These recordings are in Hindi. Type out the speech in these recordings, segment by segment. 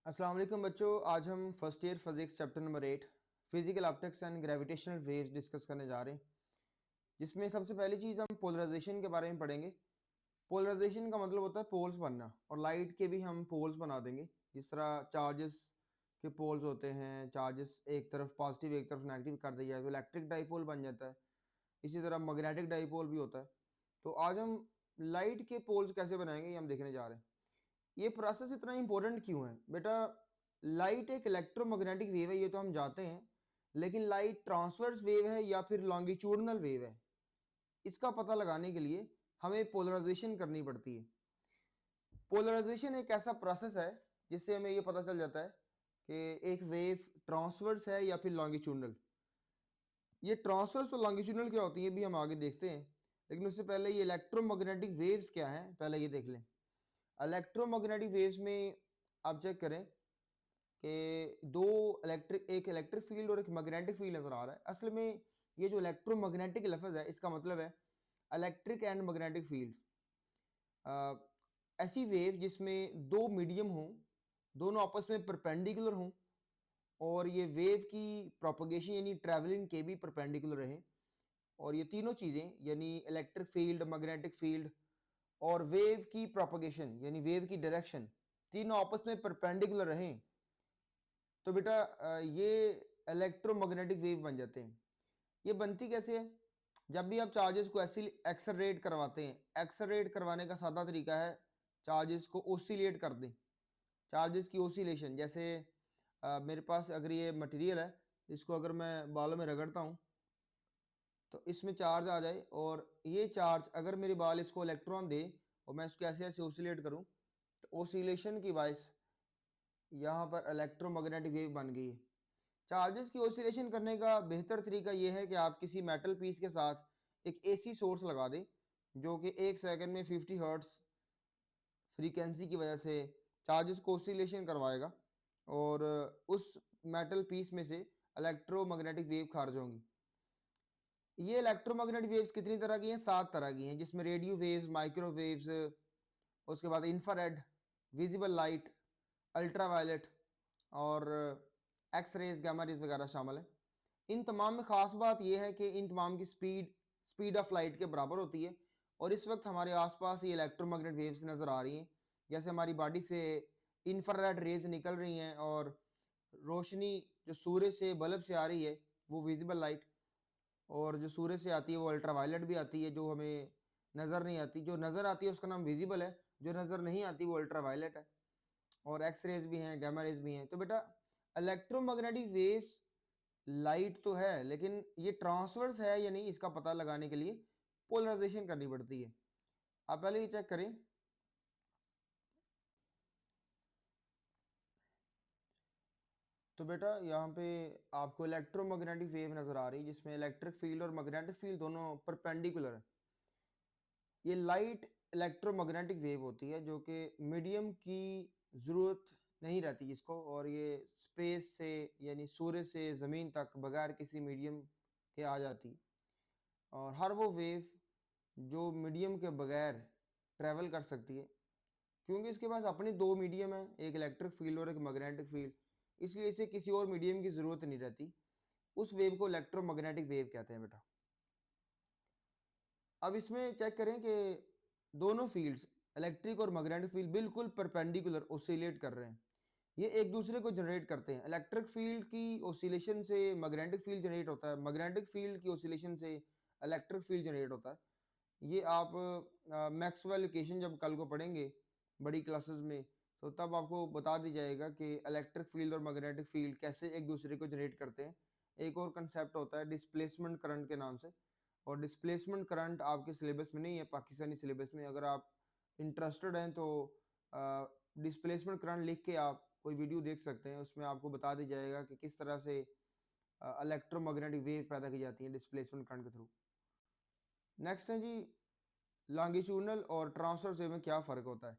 अस्सलाम वालेकुम बच्चों, आज हम first year physics chapter number 8 physical optics and gravitational waves discuss करने जा रहे हैं। जिसमें सबसे पहली चीज़ हम पोलराइजेशन के बारे में पढ़ेंगे। पोलराइजेशन का मतलब होता है पोल्स बनना, और लाइट के भी हम पोल्स बना देंगे। जिस तरह चार्जेस के पोल्स होते हैं, चार्जेस एक तरफ पॉजिटिव एक तरफ नेगेटिव कर दिया जाए तो इलेक्ट्रिक डाइपोल बन जाता है। इसी तरह मैग्नेटिक डाइपोल भी होता है। तो आज हम लाइट के पोल्स कैसे बनाएंगे ये हम देखने जा रहे हैं। ये प्रोसेस इतना इंपॉर्टेंट क्यों है बेटा? लाइट एक इलेक्ट्रोमैग्नेटिक वेव है, ये तो हम जानते हैं, लेकिन लाइट ट्रांसवर्स वेव है या फिर लॉन्गिट्यूडनल वेव है, इसका पता लगाने के लिए हमें पोलराइजेशन करनी पड़ती है। पोलराइजेशन एक ऐसा प्रोसेस है जिससे हमें ये पता चल जाता है कि एक वेव ट्रांसवर्स है या फिर लॉन्गिट्यूडनल। ये ट्रांसवर्स और लॉन्गिट्यूडनल क्या होती है भी हम आगे देखते हैं, लेकिन उससे पहले ये इलेक्ट्रोमैग्नेटिक वेव्स क्या है पहले ये देख लें। इलेक्ट्रोमैग्नेटिक वेव्स में आप चेक करें कि एक इलेक्ट्रिक फील्ड और एक मैग्नेटिक फील्ड नजर आ रहा है। असल में ये जो इलेक्ट्रोमैग्नेटिक लफ्ज है इसका मतलब है इलेक्ट्रिक एंड मैग्नेटिक फील्ड। ऐसी वेव जिसमें दो मीडियम हों, दोनों आपस में परपेंडिकुलर हों, और ये वेव की प्रोपगेशन यानी ट्रैवलिंग के भी परपेंडिकुलर रहे, और ये तीनों चीज़ें यानी इलेक्ट्रिक फील्ड, मैग्नेटिक फील्ड और वेव की प्रोपगेशन यानी वेव की डायरेक्शन तीनों आपस में परपेंडिकुलर रहें, तो बेटा ये इलेक्ट्रोमैग्नेटिक वेव बन जाते हैं। ये बनती कैसे है? जब भी आप चार्जेस को एक्सलरेट करवाते हैं, एक्सलरेट करवाने का सादा तरीका है चार्जेस को ओसिलेट कर दें। चार्जेस की ओसिलेशन, जैसे मेरे पास अगर ये मटेरियल है, इसको अगर मैं बालों में रगड़ता हूँ तो इसमें चार्ज आ जाए, और ये चार्ज अगर मेरे बाल इसको इलेक्ट्रॉन दे और मैं इसको ऐसे ऐसे ओसिलेट करूँ तो ओसिलेशन की बाइस यहाँ पर इलेक्ट्रोमैग्नेटिक वेव बन गई है। चार्जेस की ओसिलेशन करने का बेहतर तरीका यह है कि आप किसी मेटल पीस के साथ एक एसी सोर्स लगा दें जो कि 1 सेकंड में 50 हर्ट्ज फ्रीक्वेंसी की वजह से चार्जेस को ओसिलेशन करवाएगा, और उस मेटल पीस में से इलेक्ट्रोमैग्नेटिक वेव खारिज होंगी। ये इलेक्ट्रोमैग्नेटिक वेव्स कितनी तरह की हैं? 7 तरह की हैं, जिसमें रेडियो वेव्स, माइक्रोवेव्स, उसके बाद इंफ्रारेड, विजिबल लाइट, अल्ट्रावायलेट और एक्स रेज, गामा रेज वगैरह शामिल है। इन तमाम में ख़ास बात यह है कि इन तमाम की स्पीड ऑफ लाइट के बराबर होती है, और इस वक्त हमारे आसपास ये इलेक्ट्रोमैग्नेटिक वेव्स नज़र आ रही हैं। जैसे हमारी बॉडी से इंफ्रारेड रेज निकल रही हैं, और रोशनी जो सूरज से बल्ब से आ रही है वो विजिबल लाइट, और जो सूरज से आती है वो अल्ट्रावायलेट भी आती है जो हमें नज़र नहीं आती। जो नज़र आती है उसका नाम विजिबल है, जो नज़र नहीं आती वो अल्ट्रावायलेट है। और एक्स रेज भी हैं, गामा रेज भी हैं। तो बेटा इलेक्ट्रोमैग्नेटिक वेव्स लाइट तो है, लेकिन ये ट्रांसवर्स है या नहीं इसका पता लगाने के लिए पोलराइजेशन करनी पड़ती है। आप पहले ये चेक करें। तो बेटा यहाँ पे आपको इलेक्ट्रोमैग्नेटिक वेव नज़र आ रही है जिसमें इलेक्ट्रिक फील्ड और मैग्नेटिक फील्ड दोनों परपेंडिकुलर है। ये लाइट इलेक्ट्रोमैग्नेटिक वेव होती है जो कि मीडियम की ज़रूरत नहीं रहती जिसको, और ये स्पेस से यानी सूर्य से ज़मीन तक बगैर किसी मीडियम के आ जाती। और हर वो वेव जो मीडियम के बगैर ट्रैवल कर सकती है, क्योंकि इसके पास अपने दो मीडियम है, एक इलेक्ट्रिक फील्ड और एक मैग्नेटिक फील्ड, इसलिए इसे किसी और मीडियम की ज़रूरत नहीं रहती। उस वेव को इलेक्ट्रोमैग्नेटिक वेव कहते हैं बेटा। अब इसमें चेक करें कि दोनों फील्ड्स इलेक्ट्रिक और मैग्नेटिक फील्ड बिल्कुल परपेंडिकुलर ओसिलेट कर रहे हैं। ये एक दूसरे को जनरेट करते हैं। इलेक्ट्रिक फील्ड की ओसिलेशन से मैग्नेटिक फील्ड जनरेट होता है, मैग्नेटिक फील्ड की ओसिलेशन से इलेक्ट्रिक फील्ड जनरेट होता है। ये आप मैक्सवेल इक्वेशन जब कल को पढ़ेंगे बड़ी क्लासेस में, तो तब आपको बता दी जाएगा कि इलेक्ट्रिक फील्ड और मैग्नेटिक फील्ड कैसे एक दूसरे को जनरेट करते हैं। एक और कंसेप्ट होता है डिस्प्लेसमेंट करंट के नाम से, और डिस्प्लेसमेंट करंट आपके सिलेबस में नहीं है, पाकिस्तानी सिलेबस में। अगर आप इंटरेस्टेड हैं तो डिस्प्लेसमेंट करंट लिख के आप कोई वीडियो देख सकते हैं, उसमें आपको बता दी जाएगा कि किस तरह से इलेक्ट्रोमैग्नेटिक वेव पैदा की जाती है डिस्प्लेसमेंट करंट के थ्रू। नेक्स्ट है जी लॉन्गिट्यूडनल और ट्रांसवर्स वेव में क्या फ़र्क होता है।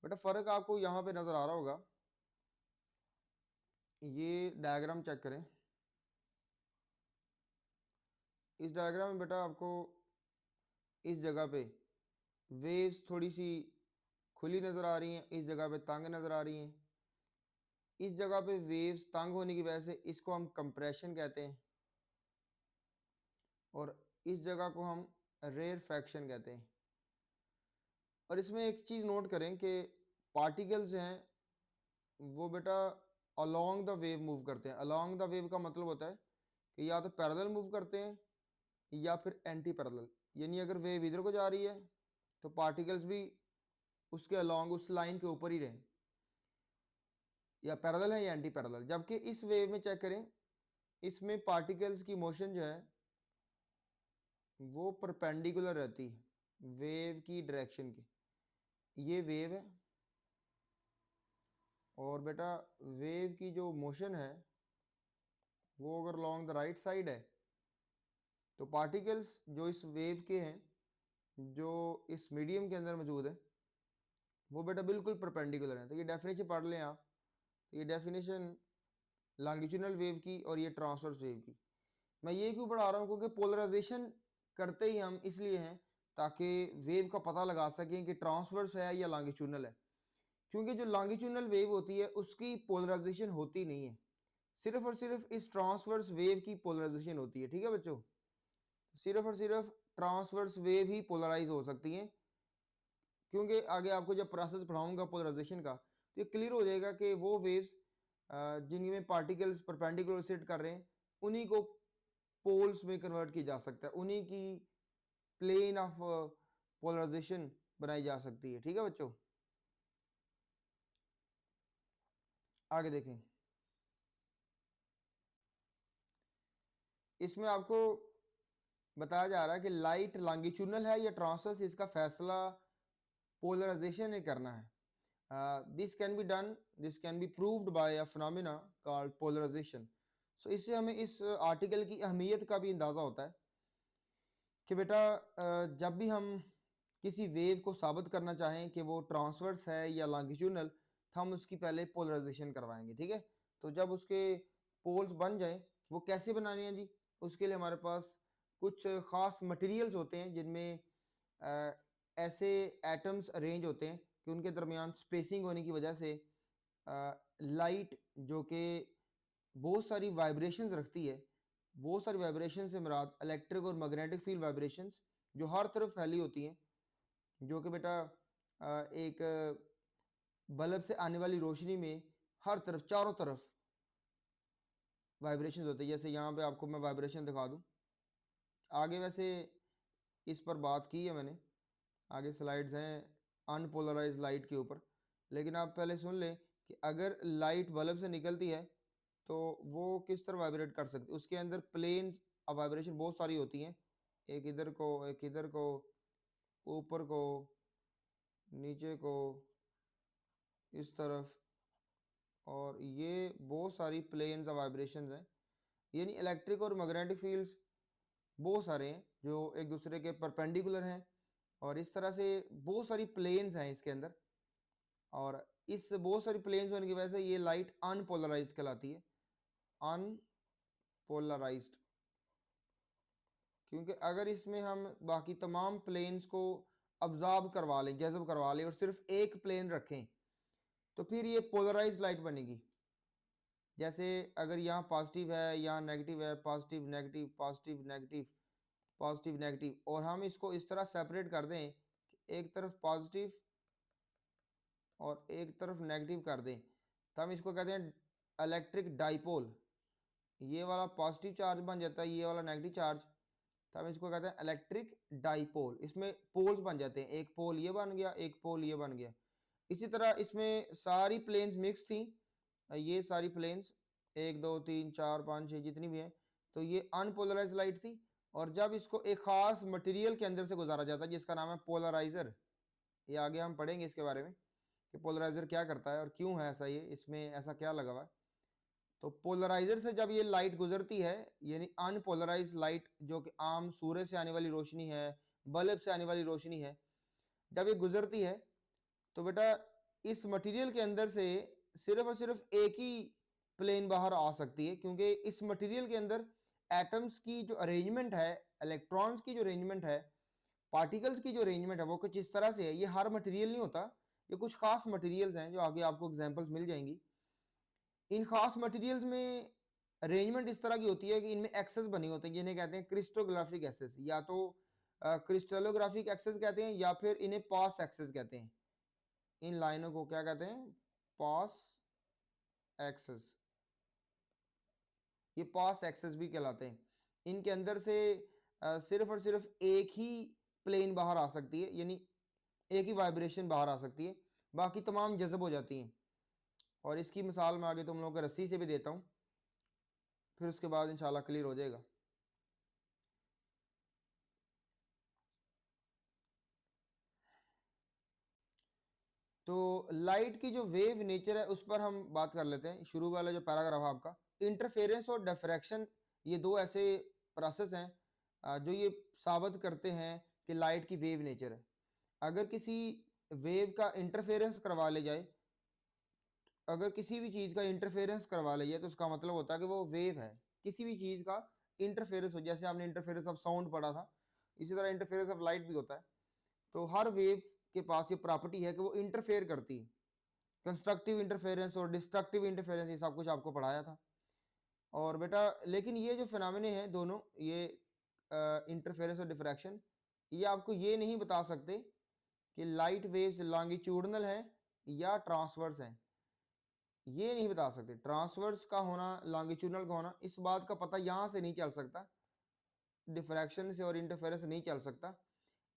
बेटा फ़र्क आपको यहाँ पे नज़र आ रहा होगा, ये डायग्राम चेक करें। इस डायग्राम में बेटा आपको इस जगह पे वेव्स थोड़ी सी खुली नज़र आ रही हैं, इस जगह पे तंग नज़र आ रही हैं। इस जगह पे वेव्स तंग होने की वजह से इसको हम कंप्रेशन कहते हैं, और इस जगह को हम रेयरफैक्शन कहते हैं। और इसमें एक चीज़ नोट करें कि पार्टिकल्स हैं वो बेटा अलोंग द वेव मूव करते हैं। अलोंग द वेव का मतलब होता है कि या तो पैरेलल मूव करते हैं या फिर एंटी पैरेलल, यानी अगर वेव इधर को जा रही है तो पार्टिकल्स भी उसके अलोंग उस लाइन के ऊपर ही रहें, या पैरेलल है या एंटी पैरेलल। जबकि इस वेव में चेक करें, इसमें पार्टिकल्स की मोशन जो है वो परपेंडिकुलर रहती है वेव की डायरेक्शन की। ये वेव है और बेटा वेव की जो मोशन है वो अगर लॉन्ग द राइट साइड है तो पार्टिकल्स जो इस वेव के हैं, जो इस मीडियम के अंदर मौजूद है, वो बेटा बिल्कुल परपेंडिकुलर है। तो ये डेफिनेशन पढ़ लें आप। तो ये डेफिनेशन लॉन्गिट्यूडनल वेव की और ये ट्रांसवर्स वेव की। मैं ये क्यों पढ़ा रहा हूँ, क्योंकि पोलराइजेशन करते ही हम इसलिए हैं ताकि वेव का पता लगा सकें कि ट्रांसवर्स है या लॉन्गिट्यूडनल है। क्योंकि जो लॉन्गिट्यूडनल वेव होती है उसकी पोलराइजेशन होती नहीं है, सिर्फ और सिर्फ इस ट्रांसवर्स वेव की पोलराइजेशन होती है। ठीक है बच्चों, सिर्फ और सिर्फ ट्रांसवर्स वेव ही पोलराइज हो सकती हैं। क्योंकि आगे आपको जब प्रोसेस पढ़ाऊंगा पोलराइजेशन का तो ये क्लियर हो जाएगा कि वो वेव्स जिनमें पार्टिकल्स परपेंडिकुलर सिट कर रहे हैं उन्हीं को पोल्स में कन्वर्ट किया जा सकता है, उन्हीं की प्लेन ऑफ पोलराइजेशन बनाई जा सकती है। ठीक है बच्चों, आगे देखें। इसमें आपको बताया जा रहा है कि लाइट लॉन्गिट्यूडनल है या ट्रांसवर्स, इसका फैसला पोलराइजेशन ने करना है। This can be proved by a phenomena called polarisation. So इससे हमें इस आर्टिकल की अहमियत का भी अंदाज़ा होता है कि बेटा जब भी हम किसी वेव को साबित करना चाहें कि वो ट्रांसवर्स है या लॉन्गिट्यूडनल, तो हम उसकी पहले पोलराइजेशन करवाएंगे। ठीक है, तो जब उसके पोल्स बन जाएं, वो कैसे बनाने हैं जी, उसके लिए हमारे पास कुछ ख़ास मटेरियल्स होते हैं जिनमें ऐसे एटम्स अरेंज होते हैं कि उनके दरमियान स्पेसिंग होने की वजह से लाइट जो कि बहुत सारी वाइब्रेशंस रखती है, बहुत सारी वाइब्रेशन से मुराद इलेक्ट्रिक और मैग्नेटिक फील्ड वाइब्रेशंस जो हर तरफ फैली होती हैं, जो कि बेटा एक बल्ब से आने वाली रोशनी में हर तरफ चारों तरफ वाइब्रेशंस होते हैं। जैसे यहाँ पे आपको मैं वाइब्रेशन दिखा दूँ, आगे वैसे इस पर बात की है मैंने, आगे स्लाइड्स हैं अनपोलराइज लाइट के ऊपर, लेकिन आप पहले सुन लें कि अगर लाइट बल्ब से निकलती है तो वो किस तरह वाइब्रेट कर सकती है। उसके अंदर प्लेन्स ऑफ वाइब्रेशन बहुत सारी होती हैं, एक इधर को, एक इधर को, ऊपर को, नीचे को, इस तरफ, और ये बहुत सारी प्लेन्स ऑफ वाइब्रेशन हैं। यानी इलेक्ट्रिक और मैग्नेटिक फील्ड्स बहुत सारे हैं जो एक दूसरे के परपेंडिकुलर हैं, और इस तरह से बहुत सारी प्लेन्स हैं इसके अंदर, और इस बहुत सारी प्लेन्स होने की वजह से ये लाइट अनपोलराइज्ड कहलाती है। अनपोलराइज्ड क्योंकि अगर इसमें हम बाकी तमाम प्लेन्स को अब्जॉर्ब करवा लें, जज़ब करवा लें, और सिर्फ एक प्लेन रखें तो फिर ये पोलराइज्ड लाइट बनेगी। जैसे अगर यहाँ पॉजिटिव है, यहाँ नेगेटिव है, positive negative positive negative positive negative, और हम इसको इस तरह सेपरेट कर दें कि एक तरफ पॉजिटिव और एक तरफ नेगेटिव कर दें, तो हम इसको कहते हैं इलेक्ट्रिक डाइपोल। ये वाला पॉजिटिव चार्ज बन जाता है, ये वाला नेगेटिव चार्ज, तो हम इसको कहते हैं इलेक्ट्रिक डाइपोल। इसमें पोल्स बन जाते हैं, एक पोल ये बन गया, एक पोल ये बन गया। इसी तरह इसमें सारी प्लेन्स मिक्स थी, ये सारी प्लेन्स 1 2 3 4 5 6 जितनी भी हैं, तो ये अनपोलराइज लाइट थी। और जब इसको एक खास मटेरियल के अंदर से गुजारा जाता है जिसका नाम है पोलराइजर, ये आगे हम पढ़ेंगे इसके बारे में कि पोलराइजर क्या करता है और क्यों है ऐसा, ये इसमें ऐसा क्या लगा हुआ है। तो पोलराइजर से जब ये लाइट गुजरती है, यानी अनपोलराइज लाइट जो कि आम सूरज से आने वाली रोशनी है, बल्ब से आने वाली रोशनी है, जब ये गुजरती है तो बेटा इस मटेरियल के अंदर से सिर्फ और सिर्फ एक ही प्लेन बाहर आ सकती है, क्योंकि इस मटेरियल के अंदर एटम्स की जो अरेंजमेंट है, इलेक्ट्रॉन्स की जो अरेंजमेंट है, पार्टिकल्स की जो अरेंजमेंट है वो कुछ इस तरह से है। ये हर मटेरियल नहीं होता, ये कुछ खास मटेरियल्स हैं जो आगे आपको एग्जांपल्स मिल जाएंगी। इन खास मटेरियल्स में अरेंजमेंट इस तरह की होती है कि इनमें एक्सेस बने होते हैं जिन्हें कहते हैं क्रिस्टोग्राफिक एक्सेस, या तो क्रिस्टलोग्राफिक एक्सेस कहते हैं या फिर इन्हें पास एक्सेस कहते हैं। इन लाइनों को क्या कहते हैं? पास एक्सेस। ये पास एक्सेस भी कहलाते हैं। इनके अंदर से सिर्फ और सिर्फ एक ही प्लेन बाहर आ सकती है, यानी एक ही वाइब्रेशन बाहर आ सकती है, बाकी तमाम जज़ब हो जाती हैं। और इसकी मिसाल मैं आगे तुम लोगों को रस्सी से भी देता हूँ, फिर उसके बाद इंशाल्लाह क्लियर हो जाएगा। तो लाइट की जो वेव नेचर है उस पर हम बात कर लेते हैं। शुरू वाला जो पैराग्राफ आपका, इंटरफेरेंस और डिफ्रैक्शन, ये दो ऐसे प्रोसेस हैं जो ये साबित करते हैं कि लाइट की वेव नेचर है। अगर किसी वेव का इंटरफेरेंस करवा ले जाए, अगर किसी भी चीज़ का इंटरफेरेंस करवा ले जाए तो उसका मतलब होता है कि वो वेव है। किसी भी चीज़ का इंटरफेरेंस हो, जैसे आपने इंटरफेरेंस ऑफ साउंड पढ़ा था, इसी तरह इंटरफेरेंस ऑफ लाइट भी होता है। तो हर वेव के पास ये प्रॉपर्टी है कि वो इंटरफेयर करती है। कंस्ट्रक्टिव इंटरफेरेंस और डिस्ट्रक्टिव इंटरफेरेंस, ये सब कुछ आपको पढ़ाया था। और बेटा लेकिन ये जो फिनोमेने हैं दोनों, ये इंटरफेरेंस और डिफ्रैक्शन, ये आपको ये नहीं बता सकते कि लाइट वेव्स लॉन्गिट्यूडनल हैं या ट्रांसवर्स हैं। ये नहीं बता सकते। ट्रांसवर्स का होना, लॉन्गिट्यूडनल का होना, इस बात का पता यहाँ से नहीं चल सकता, डिफ्रैक्शन से और इंटरफेरेंस नहीं चल सकता।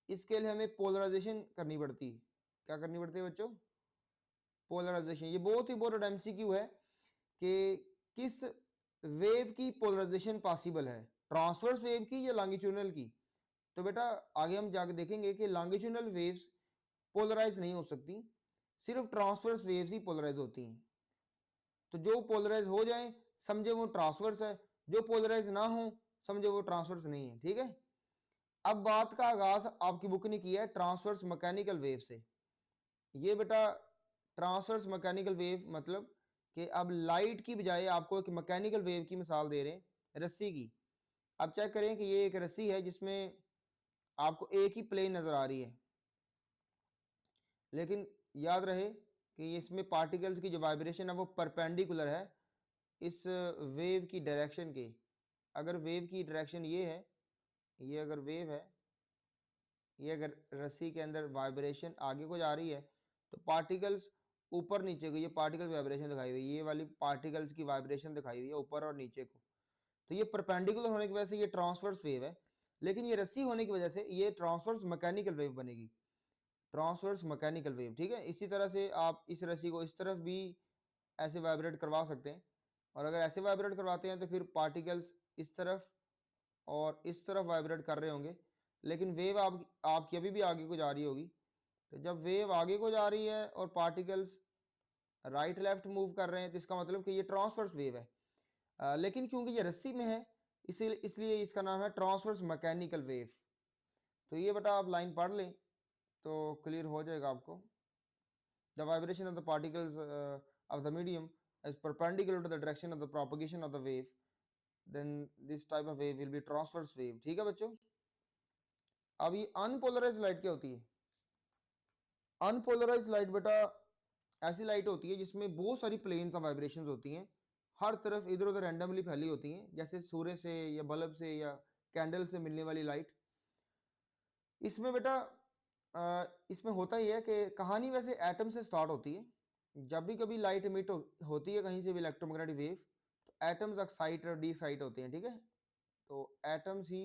इसके लिए हमें पोलराइजेशन करनी पड़ती है। क्या करनी पड़ती है बच्चों? पोलराइजेशन। ये बहुत ही इंपॉर्टेंट एमसीक्यू है कि किस वेव की पोलराइजेशन पॉसिबल है, ट्रांसवर्स वेव की या लॉन्गिट्यूडनल की। तो बेटा आगे हम जाके देखेंगे कि लॉन्गिट्यूडनल वेव्स पोलराइज नहीं हो सकती, सिर्फ ट्रांसवर्स वेव्स ही पोलराइज होती हैं। तो जो पोलराइज हो जाए समझे वो ट्रांसवर्स है, जो पोलराइज ना हो समझे वो ट्रांसवर्स नहीं है। ठीक है। अब बात का आगाज आपकी बुक ने किया है ट्रांसवर्स मैकेनिकल वेव से। ये बेटा ट्रांसवर्स मैकेनिकल वेव मतलब कि अब लाइट की बजाय आपको एक मैकेनिकल वेव की मिसाल दे रहे हैं, रस्सी की। अब चेक करें कि ये एक रस्सी है जिसमें आपको एक ही प्लेन नजर आ रही है, लेकिन याद रहे कि इसमें पार्टिकल्स की जो वाइब्रेशन है वो परपेंडिकुलर है इस वेव की डायरेक्शन के। अगर वेव की डायरेक्शन ये है, ये अगर वेव है, ये अगर रस्सी के अंदर वाइब्रेशन आगे को जा रही है तो पार्टिकल्स ऊपर नीचे को, ये पार्टिकल्स वाइब्रेशन दिखाई हुई, ये वाली पार्टिकल्स की वाइब्रेशन दिखाई हुई है ऊपर और नीचे को। तो ये परपेंडिकुलर होने की वजह से ये ट्रांसवर्स वेव है, लेकिन ये रस्सी होने की वजह से ये ट्रांसवर्स मैकेनिकल वेव बनेगी, ट्रांसवर्स मैकेनिकल वेव। ठीक है। इसी तरह से आप इस रस्सी को इस तरफ भी ऐसे वाइब्रेट करवा सकते हैं, और अगर ऐसे वाइब्रेट करवाते हैं तो फिर पार्टिकल्स इस तरफ और इस तरफ वाइब्रेट कर रहे होंगे, लेकिन वेव आपकी अभी भी आगे को जा रही होगी। तो जब वेव आगे को जा रही है और पार्टिकल्स राइट लेफ्ट मूव कर रहे हैं तो इसका मतलब कि ये ट्रांसवर्स वेव है। लेकिन क्योंकि ये रस्सी में है इसलिए इसका नाम है ट्रांसवर्स मैकेनिकल वेव। तो ये बेटा आप लाइन पढ़ लें तो क्लियर हो जाएगा आपको। The vibration of the particles of the medium is perpendicular to the direction of the propagation of the wave, then this type of wave will be transverse wave। ठीक है बच्चों। अब ये अनपोलराइज लाइट क्या होती है? अनपोलराइज लाइट बेटा ऐसी लाइट होती है जिसमें बहुत सारी प्लेन्स ऑफ वाइब्रेशंस होती हैं, हर तरफ इधर उधर रैंडमली फैली होती हैं, जैसे सूर्य से या बल्ब से या कैंडल से मिलने वाली लाइट। इसमें बेटा इसमें होता ही है कि कहानी वैसे एटम से स्टार्ट होती है। जब भी कभी लाइट इमिट होती है कहीं से भी इलेक्ट्रोमैग्नेटिक वेव, तो एटम्स एक्साइट और डी एक्साइट होते हैं। ठीक है। तो एटम्स ही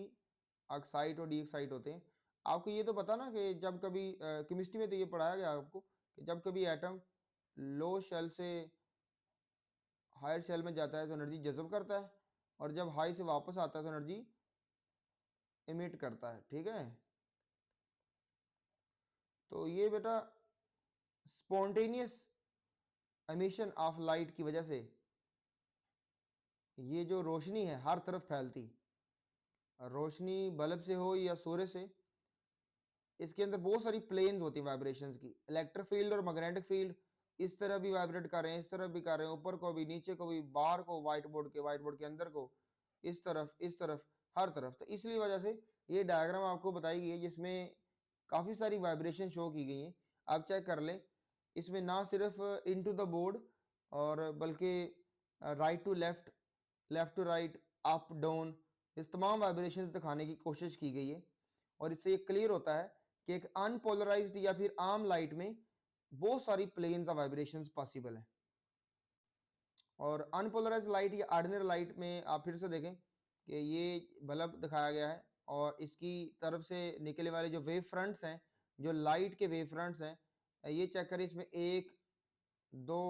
एक्साइट और डी एक्साइट होते हैं। आपको ये तो पता ना कि जब कभी केमिस्ट्री में तो ये पढ़ाया गया आपको कि जब कभी एटम लो शेल से हायर शेल में जाता है तो एनर्जी जज़ब करता है, और जब हाई से वापस आता है तो एनर्जी इमिट करता है। ठीक है। तो ये बेटा स्पॉन्टेनियस एमिशन ऑफ लाइट की वजह से ये जो रोशनी है हर तरफ फैलती, रोशनी बल्ब से हो या सूर्य से, इसके अंदर बहुत सारी प्लेन्स होती हैं वाइब्रेशंस की। इलेक्ट्रिक फील्ड और मैग्नेटिक फील्ड इस तरह भी वाइब्रेट कर रहे हैं, इस तरफ भी कर रहे हैं, ऊपर को भी, नीचे को भी, बाहर को, व्हाइट बोर्ड के अंदर को, इस तरफ, हर तरफ। तो इसलिए वजह से ये डायग्राम आपको बताई गई है जिसमें काफ़ी सारी वाइब्रेशन शो की गई हैं। आप चेक कर लें, इसमें ना सिर्फ इनटू द बोर्ड और बल्कि right to left, left to right, up down, इस तमाम वाइब्रेशंस दिखाने की कोशिश की गई है। और इससे ये क्लियर होता है कि एक अनपोलराइज्ड या फिर आम लाइट में बहुत सारी प्लेन्स ऑफ वाइब्रेशंस पॉसिबल है। और अनपोलराइज्ड लाइट या ऑर्डिनरी लाइट में आप फिर से देखें कि ये बल्ब दिखाया गया है और इसकी तरफ से निकलने वाले जो वेव फ्रंट्स हैं, जो लाइट के वेव फ्रंट्स हैं, ये चेक करें, इसमें 1 2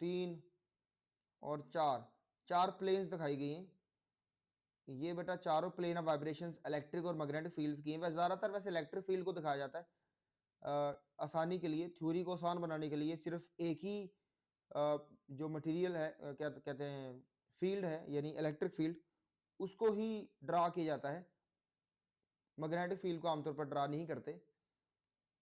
3 और 4 प्लेन्स दिखाई गई हैं। ये बेटा चारों प्लेन ऑफ वाइब्रेशंस इलेक्ट्रिक और मैग्नेटिक फील्ड्स की हैं। वैसे ज़्यादातर वैसे इलेक्ट्रिक फील्ड को दिखाया जाता है आसानी के लिए, थ्योरी को आसान बनाने के लिए। सिर्फ एक ही जो मटेरियल है, क्या कहते हैं, फील्ड है, यानी इलेक्ट्रिक फील्ड, उसको ही ड्रा किया जाता है। मैग्नेटिक फील्ड को आमतौर पर ड्रा नहीं करते।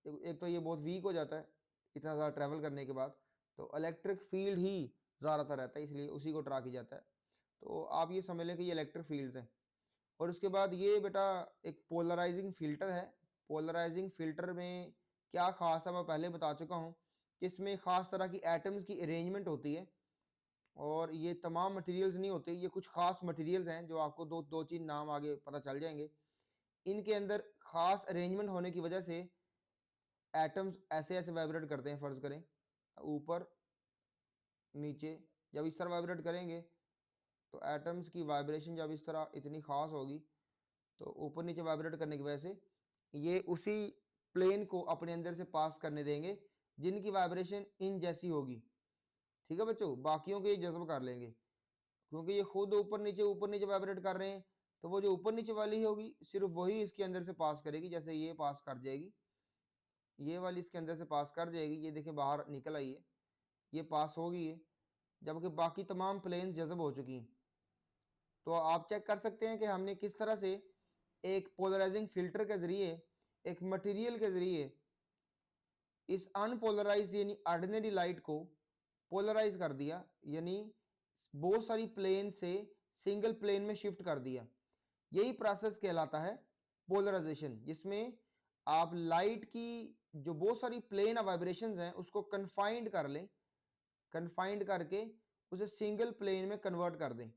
एक तो ये बहुत वीक हो जाता है इतना ज़्यादा ट्रैवल करने के बाद, तो इलेक्ट्रिक फील्ड ही ज़्यादातर रहता है, इसलिए उसी को ड्रा किया जाता है। तो आप ये समझ लें कि ये इलेक्ट्रिक फील्ड्स हैं। और उसके बाद ये बेटा एक पोलराइजिंग फिल्टर है। पोलराइजिंग फिल्टर में क्या खास है मैं पहले बता चुका हूँ कि इसमें ख़ास तरह की एटम्स की अरेंजमेंट होती है। और ये तमाम मटेरियल्स नहीं होते, ये कुछ खास मटेरियल्स हैं जो आपको दो तीन नाम आगे पता चल जाएंगे। इनके अंदर खास अरेंजमेंट होने की वजह से एटम्स ऐसे ऐसे वाइब्रेट करते हैं। फ़र्ज़ करें ऊपर नीचे, जब इस तरह वाइब्रेट करेंगे तो एटम्स की वाइब्रेशन जब इस तरह इतनी ख़ास होगी तो ऊपर नीचे वाइब्रेट करने की वजह से ये उसी प्लेन को अपने अंदर से पास करने देंगे जिनकी वाइब्रेशन इन जैसी होगी। ठीक है बच्चों, बाकियों के जज्ब कर लेंगे क्योंकि ये खुद ऊपर नीचे वाइब्रेट कर रहे हैं, तो वो जो ऊपर नीचे वाली होगी सिर्फ वही इसके अंदर से पास करेगी। जैसे ये पास कर जाएगी, ये वाली इसके अंदर से पास कर जाएगी, ये देखिए बाहर निकल आई है, ये पास होगी है, जबकि बाकी तमाम प्लेन जज्ब हो चुकी हैं। तो आप चेक कर सकते हैं कि हमने किस तरह से एक पोलराइजिंग फिल्टर के ज़रिए, एक मटेरियल के ज़रिए इस अनपोलराइज यानी ऑर्डिनरी लाइट को पोलराइज कर दिया, यानी बहुत सारी प्लेन से सिंगल प्लेन में शिफ्ट कर दिया। यही प्रोसेस कहलाता है पोलराइजेशन, जिसमें आप लाइट की जो बहुत सारी प्लेन ऑफ वाइब्रेशंस हैं उसको कन्फाइंड कर लें, कन्फाइंड करके उसे सिंगल प्लेन में कन्वर्ट कर दें।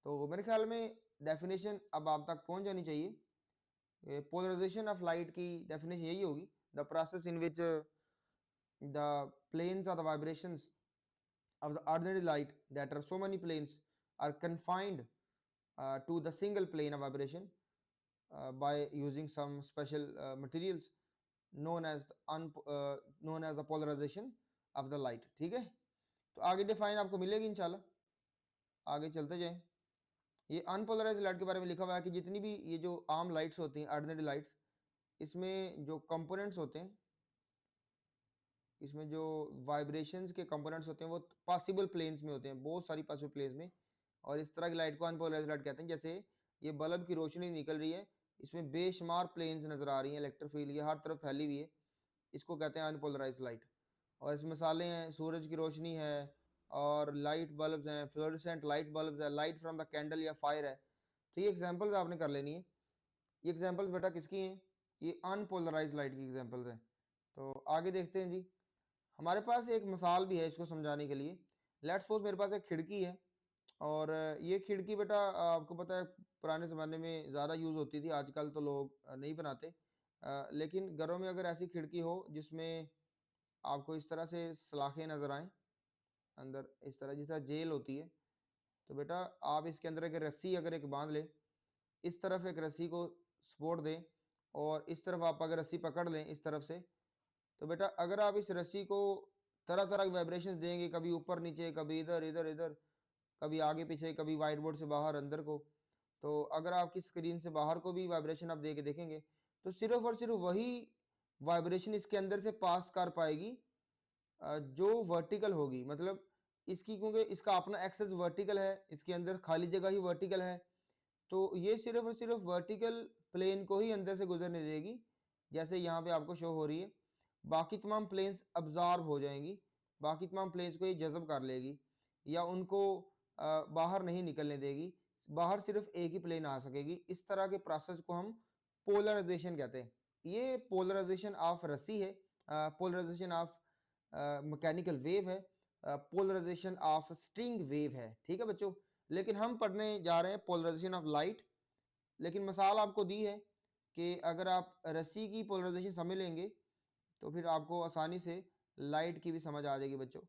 तो मेरे ख्याल में डेफिनेशन अब आप तक पहुंच जानी चाहिए। पोलराइजेशन ऑफ लाइट की डेफिनेशन यही होगी, the process in which the planes of the vibrations of the ordinary light, that are so many planes, are confined to the single plane of vibration by using some special materials known as known as the polarization of the light। ठीक है, तो आगे डिफाइन आपको मिलेगी इंशाल्लाह, आगे चलते जाएं। ये अनपोलराइज लाइट के बारे में लिखा हुआ है कि जितनी भी ये जो आम लाइट्स होती हैं, ऑर्डिनरी लाइट्स, इसमें जो कंपोनेंट्स होते हैं, इसमें जो वाइब्रेशंस के कंपोनेंट्स होते हैं वो पॉसिबल प्लेन्स में होते हैं, बहुत सारी पॉसिबल प्लेन्स में। और इस तरह की लाइट को अनपोलराइज्ड लाइट कहते हैं। जैसे ये बल्ब की रोशनी निकल रही है, इसमें बेशुमार प्लेन्स नज़र आ रही हैं, इलेक्ट्रिक फील्ड ये हर तरफ फैली हुई है, इसको कहते हैं अनपोलराइज्ड लाइट। और इसमें मिसालें हैं, सूरज की रोशनी है, और लाइट बल्ब्स हैं, फ्लोरेसेंट लाइट बल्ब्स है, लाइट फ्रॉम द कैंडल या फायर है। तो ये एग्जाम्पल्स आपने कर लेनी है। ये एग्जाम्पल्स बेटा किसकी हैं? ये अनपोलराइज्ड लाइट की एग्जाम्पल्स हैं। तो आगे देखते हैं जी। हमारे पास एक मिसाल भी है इसको समझाने के लिए। लेट्स सपोज मेरे पास एक खिड़की है, और ये खिड़की बेटा आपको पता है पुराने ज़माने में ज़्यादा यूज़ होती थी, आजकल तो लोग नहीं बनाते। लेकिन घरों में अगर ऐसी खिड़की हो जिसमें आपको इस तरह से सलाखें नज़र आएँ अंदर, इस तरह जिस तरह जेल होती है, तो बेटा आप इसके अंदर एक रस्सी अगर एक बांध लें, इस तरफ एक रस्सी को सपोर्ट दें, और इस तरफ आप अगर रस्सी पकड़ लें इस तरफ से, तो बेटा अगर आप इस रस्सी को तरह तरह की वाइब्रेशंस देंगे, कभी ऊपर नीचे, कभी इधर इधर इधर, कभी आगे पीछे, कभी वाइट बोर्ड से बाहर अंदर को, तो अगर आपकी स्क्रीन से बाहर को भी वाइब्रेशन आप दे के देखेंगे तो सिर्फ और सिर्फ वही वाइब्रेशन इसके अंदर से पास कर पाएगी जो वर्टिकल होगी। मतलब इसकी, क्योंकि इसका अपना एक्सेस वर्टिकल है, इसके अंदर खाली जगह ही वर्टिकल है, तो ये सिर्फ और सिर्फ वर्टिकल प्लेन को ही अंदर से गुजरने देगी, जैसे यहाँ पे आपको शो हो रही है। बाकी तमाम प्लेन्स अब्जॉर्ब हो जाएंगी, बाकी तमाम प्लेन्स को ये जज़ब कर लेगी, या उनको बाहर नहीं निकलने देगी, बाहर सिर्फ एक ही प्लेन आ सकेगी। इस तरह के प्रोसेस को हम पोलराइजेशन कहते हैं। ये पोलराइजेशन ऑफ रस्सी है, पोलराइजेशन ऑफ मैकेनिकल वेव है। पोलराइजेशन ऑफ स्ट्रिंग वेव है, ठीक है बच्चों। लेकिन हम पढ़ने जा रहे हैं पोलराइजेशन ऑफ लाइट। लेकिन मिसाल आपको दी है कि अगर आप रस्सी की पोलराइजेशन समझ लेंगे तो फिर आपको आसानी से लाइट की भी समझ आ जाएगी बच्चों।